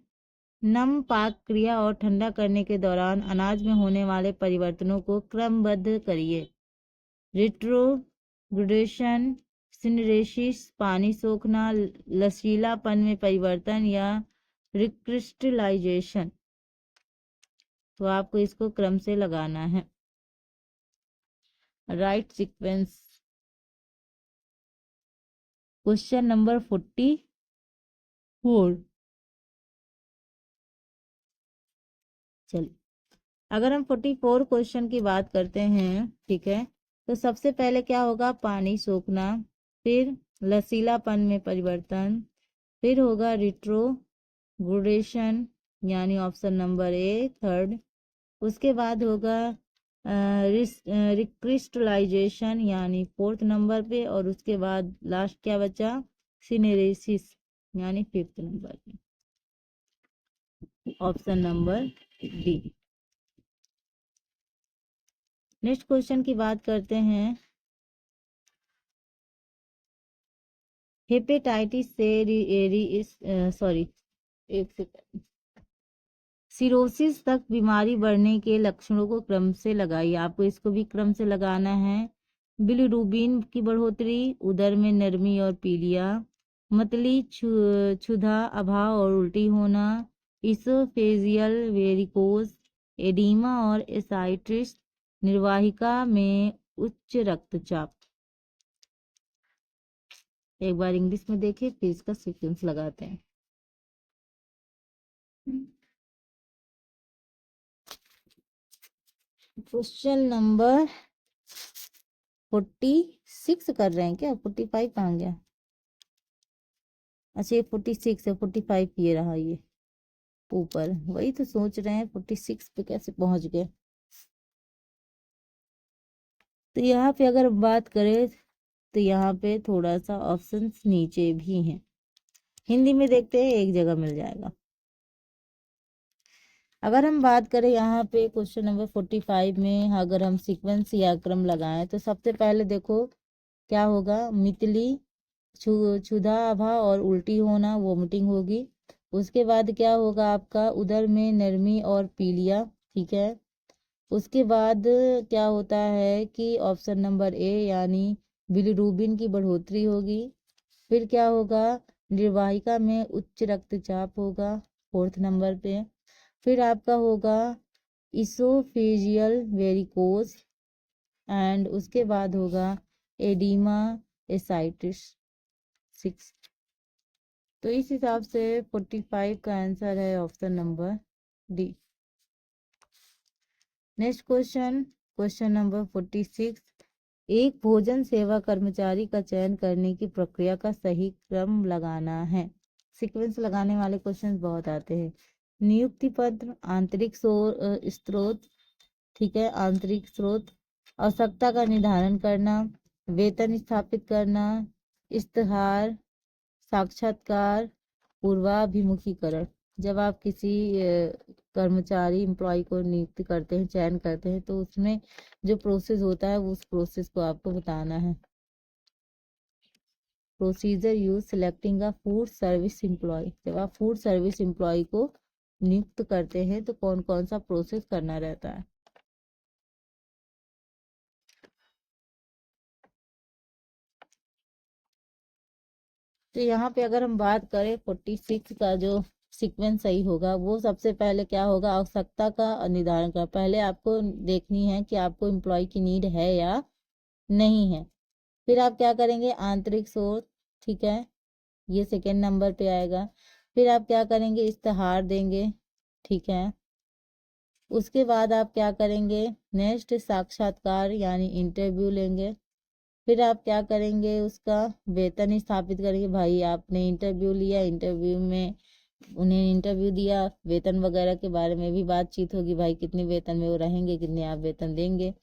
नम पाक क्रिया और ठंडा करने के दौरान अनाज में होने वाले परिवर्तनों को क्रमबद्ध करिए। रिट्रोग्रेडेशन, सिनरेसिस, पानी सोखना, लचीलापन में परिवर्तन या रिक्रिस्टलाइजेशन। तो आपको इसको क्रम से लगाना है। Right sequence. Question number 45 four. चलिए, अगर हम 44 क्वेश्चन की बात करते हैं, ठीक है, तो सबसे पहले क्या होगा, पानी सोखना, फिर लसीलापन में परिवर्तन, फिर होगा रिट्रोग्रेडेशन यानी ऑप्शन नंबर ए थर्ड, उसके बाद होगा रिक्रिस्टलाइजेशन यानी फोर्थ नंबर पे, और उसके बाद लास्ट क्या बचा, सिनेरेसिस यानी फिफ्थ नंबर पे, option number D. Next question की बात करते हैं, हेपेटाइटिस से सॉरी एक सेकंड, सिरोसिस तक बीमारी बढ़ने के लक्षणों को क्रम से लगाइए, आपको इसको भी क्रम से लगाना है। बिलिरुबिन की बढ़ोतरी, उदर में नरमी और पीलिया, मतली क्षुधा अभाव और उल्टी होना, इसोफेजियल वेरिकोज, एडीमा और एसाइटिस, निर्वाहिका में उच्च रक्तचाप। एक बार इंग्लिश में देखिए, फिर इसका सीक्वेंस लगाते हैं। क्वेश्चन नंबर 46 कर रहे हैं क्या, 45 कहाँ गया, अच्छा ये 46 है, 45 ये रहा, ये ऊपर, वही तो सोच रहे हैं 46 पे कैसे पहुंच गए। तो यहाँ पे अगर बात करें तो यहाँ पे थोड़ा सा ऑप्शंस नीचे भी हैं, हिंदी में देखते हैं, एक जगह मिल जाएगा। अगर हम बात करें यहाँ पे क्वेश्चन नंबर 45 में, अगर हम सीक्वेंस या क्रम लगाएं तो सबसे पहले देखो क्या होगा, मितली क्षुधा अभाव और उल्टी होना, वोमिटिंग होगी। उसके बाद क्या होगा आपका, उदर में नरमी और पीलिया, ठीक है। उसके बाद क्या होता है कि ऑप्शन नंबर ए यानी बिलिरूबिन की बढ़ोतरी होगी। फिर क्या होगा, निर्वाहिका में उच्च रक्तचाप होगा, फोर्थ नंबर पे। फिर आपका होगा इसोफेजियल वेरिकोज, एंड उसके बाद होगा एडिमा एसाइटिस, सिक्स। तो इस हिसाब से 45 का आंसर है option number D. Next question, question number 46, एक भोजन सेवा कर्मचारी का चयन करने की प्रक्रिया का सही क्रम लगाना है। सीक्वेंस लगाने वाले क्वेश्चंस बहुत आते हैं। नियुक्ति पत्र, आंतरिक स्रोत, ठीक है, आंतरिक स्रोत, आवश्यकता का निर्धारण करना, वेतन स्थापित करना, इश्तहार, साक्षात्कार, पूर्वाभिमुखीकरण। जब आप किसी कर्मचारी एम्प्लॉय को नियुक्त करते हैं, चयन करते हैं, तो उसमें जो प्रोसेस होता है उस प्रोसेस को आपको बताना है। प्रोसीजर यूज सिलेक्टिंग अ फूड सर्विस एम्प्लॉय, जब आप फूड सर्विस एम्प्लॉय को नियुक्त करते हैं तो कौन कौन सा प्रोसेस करना रहता है। तो यहाँ पे अगर हम बात करें 46 का जो सीक्वेंस सही होगा, वो सबसे पहले क्या होगा, आवश्यकता का निर्धारण कर, पहले आपको देखनी है कि आपको एम्प्लॉय की नीड है या नहीं है। फिर आप क्या करेंगे, आंतरिक सोर्स, ठीक है, ये सेकेंड नंबर पे आएगा। फिर आप क्या करेंगे, इश्तहार देंगे, ठीक है। उसके बाद आप क्या करेंगे, नेक्स्ट साक्षात्कार यानी इंटरव्यू लेंगे। फिर आप क्या करेंगे, उसका वेतन स्थापित करेंगे, भाई आपने इंटरव्यू लिया, इंटरव्यू में उन्हें इंटरव्यू दिया, वेतन वगैरह के बारे में भी बातचीत होगी, भाई कितने वेतन में वो रहेंगे, कितने आप वेतन देंगे।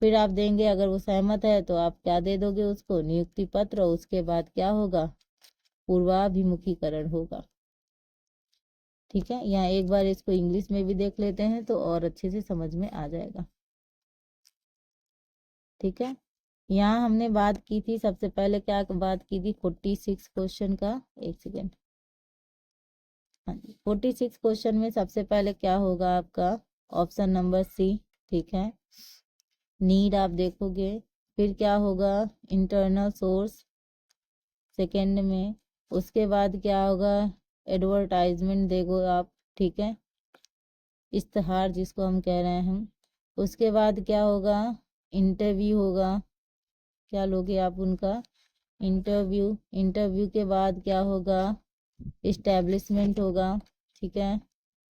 फिर आप देंगे, अगर वो सहमत है तो आप क्या दे दोगे उसको, नियुक्ति पत्र। उसके बाद क्या होगा, पूर्वाभिमुखीकरण होगा, ठीक है। यहाँ एक बार इसको इंग्लिश में भी देख लेते हैं तो और अच्छे से समझ में आ जाएगा, ठीक है। यहाँ हमने बात की थी, सबसे पहले क्या बात की थी, 46 क्वेश्चन का, एक सेकेंड, हाँ जी, 46 क्वेश्चन में सबसे पहले क्या होगा आपका, ऑप्शन नंबर सी, ठीक है, नीड आप देखोगे। फिर क्या होगा, इंटरनल सोर्स सेकेंड में। उसके बाद क्या होगा, एडवर्टाइजमेंट देखो आप, ठीक है, इश्तहार जिसको हम कह रहे हैं हम। उसके बाद क्या होगा, इंटरव्यू होगा, क्या लोगे आप उनका इंटरव्यू। इंटरव्यू के बाद क्या होगा, इस्टेब्लिशमेंट होगा, ठीक है,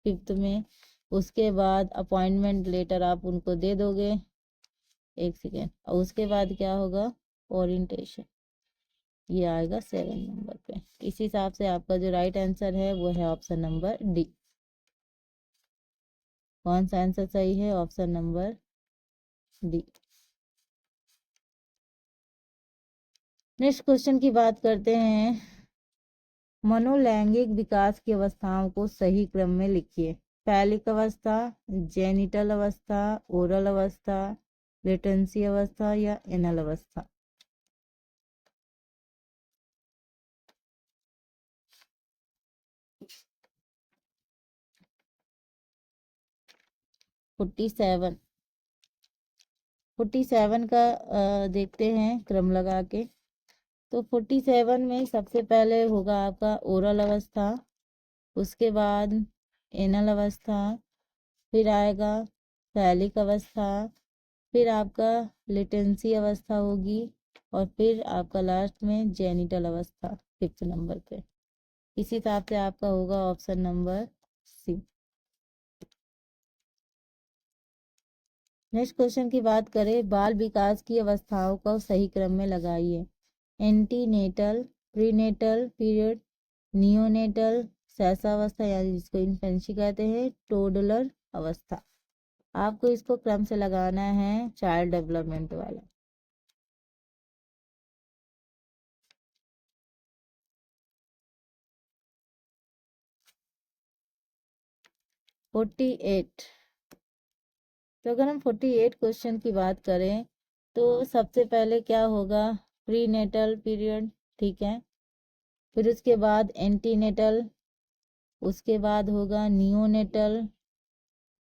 फिफ्थ में। उसके बाद अपॉइंटमेंट लेटर आप उनको दे दोगे, एक सेकेंड, और उसके बाद क्या होगा, ओरिएंटेशन, ये आएगा 7 नंबर पे। इस हिसाब से आपका जो राइट आंसर है वो है ऑप्शन नंबर डी। कौन सा आंसर सही है, option number D. Next question की बात करते हैं। मनोलैंगिक विकास की अवस्थाओं को सही क्रम में लिखिए। फैलिक अवस्था, जेनिटल अवस्था, ओरल अवस्था, लेटेंसी अवस्था या एनल अवस्था। 47 47 का देखते हैं क्रम लगा के। तो 47 में सबसे पहले होगा आपका ओरल अवस्था, उसके बाद एनल अवस्था, फिर आएगा फैलिक अवस्था, फिर आपका लेटेंसी अवस्था होगी, और फिर आपका लास्ट में जेनिटल अवस्था 5th नंबर पे। इसी हिसाब से आपका होगा option number C. Next question की बात करें, बाल विकास की अवस्थाओं को सही क्रम में लगाइए। एंटीनेटल, प्रीनेटल पीरियड, नियोनेटल, शैशवावस्था यानी जिसको इन्फेंसी कहते हैं, टोडलर अवस्था। आपको इसको क्रम से लगाना है, चाइल्ड डेवलपमेंट वाला। 48। तो अगर हम 48 क्वेश्चन की बात करें तो सबसे पहले क्या होगा, प्री नेटल पीरियड, ठीक है, फिर उसके बाद एंटीनेटल, उसके बाद होगा नियोनेटल,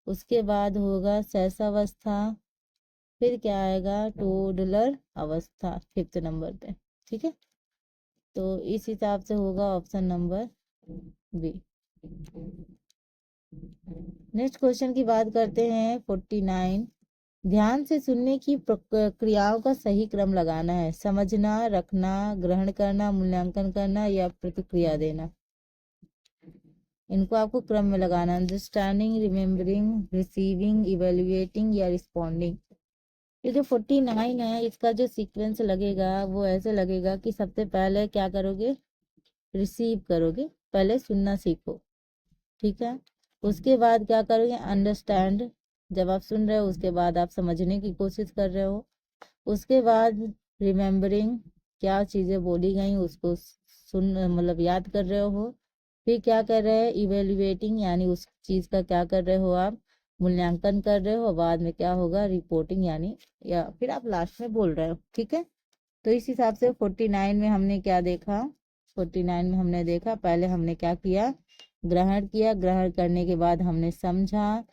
उसके बाद होगा शैशवावस्था, फिर क्या आएगा, टोडलर अवस्था 5th नंबर पे, ठीक है। तो इस हिसाब से होगा option number B. Next question की बात करते हैं 49। ध्यान से सुनने की प्रक्रियाओं का सही क्रम लगाना है। समझना, रखना, ग्रहण करना, मूल्यांकन करना या प्रतिक्रिया देना। इनको आपको क्रम में लगाना, अंडरस्टैंडिंग, रिमेम्बरिंग, रिसीविंग, इवेल्युएटिंग या रिस्पॉन्डिंग। ये जो 49 है इसका जो सीक्वेंस लगेगा वो ऐसे लगेगा कि सबसे पहले क्या करोगे, रिसीव करोगे, पहले सुनना सीखो, ठीक है। उसके बाद क्या करोगे, अंडरस्टैंड, जब आप सुन रहे हो उसके बाद आप समझने की कोशिश कर रहे हो। उसके बाद रिमेम्बरिंग, क्या चीज़ें बोली गई उसको सुन मतलब याद कर रहे हो। फिर क्या कर रहे हैं, इवेल्युएटिंग, यानी उस चीज़ का क्या कर रहे हो आप, मूल्यांकन कर रहे हो। बाद में क्या होगा, रिपोर्टिंग, यानी या फिर आप लास्ट में बोल रहे हो, ठीक है। तो इस हिसाब से 49 में हमने क्या देखा, 49 में हमने देखा पहले हमने क्या किया, ग्रहण किया, ग्रहण करने के बाद हमने समझा,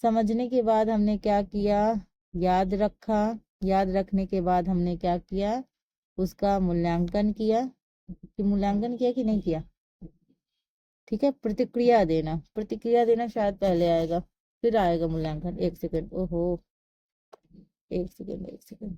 समझने के बाद हमने क्या किया, याद रखा, याद रखने के बाद हमने क्या किया, उसका मूल्यांकन किया, कि मूल्यांकन किया कि नहीं किया, ठीक है। प्रतिक्रिया देना, प्रतिक्रिया देना शायद पहले आएगा, फिर आएगा मूल्यांकन। एक सेकंड, ओहो, एक सेकंड, एक सेकंड।